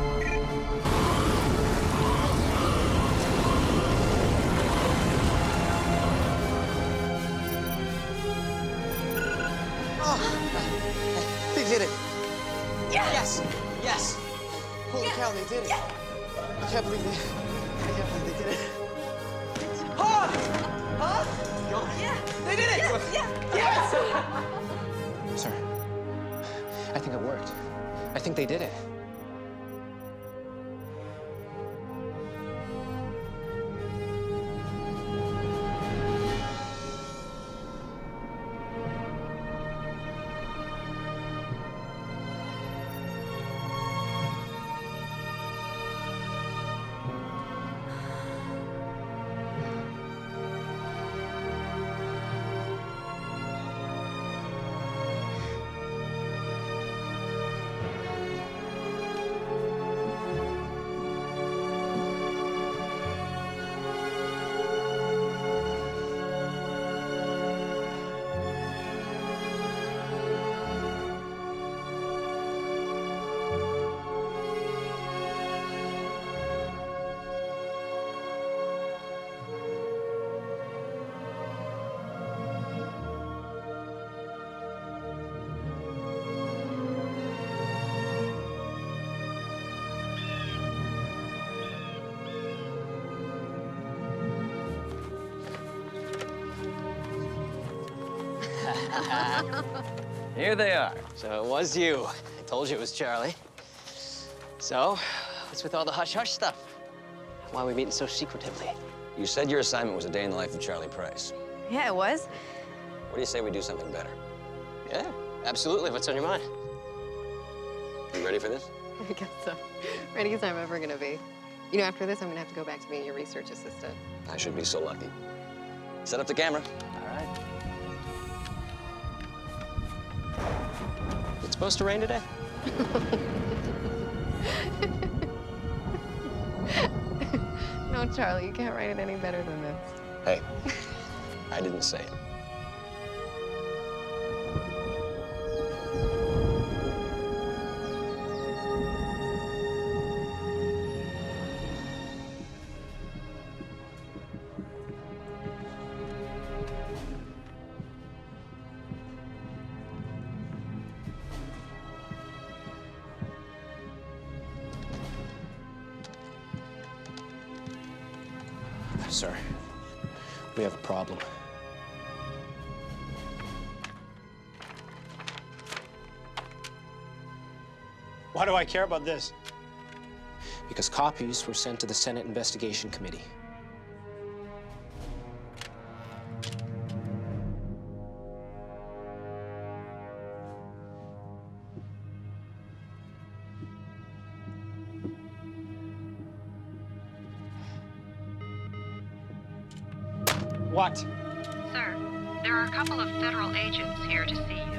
Speaker 7: They did it.
Speaker 5: Yes!
Speaker 7: Yes. Holy cow, they did it. I can't believe they did it. Huh? Huh? They did it! Yes!
Speaker 13: Sir, I think it worked. I think they did it.
Speaker 8: Here they are. So it was you. I told you it was Charlie. So, what's with all the hush-hush stuff? Why are we meeting so secretively?
Speaker 4: You said your assignment was a day in the life of Charlie Price.
Speaker 6: Yeah, it was.
Speaker 4: What do you say we do something better?
Speaker 8: Yeah, absolutely. What's on your mind?
Speaker 4: You ready for this?
Speaker 2: I guess so. Ready as I'm ever gonna be. You know, after this, I'm gonna have to go back to being your research assistant.
Speaker 4: I should be so lucky. Set up the camera.
Speaker 8: All right. It's supposed to rain today?
Speaker 2: No, Charlie, you can't write it any better than this.
Speaker 4: Hey, I didn't say it.
Speaker 13: Sir, we have a problem.
Speaker 9: Why do I care about this?
Speaker 13: Because copies were sent to the Senate Investigation Committee.
Speaker 9: What?
Speaker 20: Sir, there are a couple of federal agents here to see you.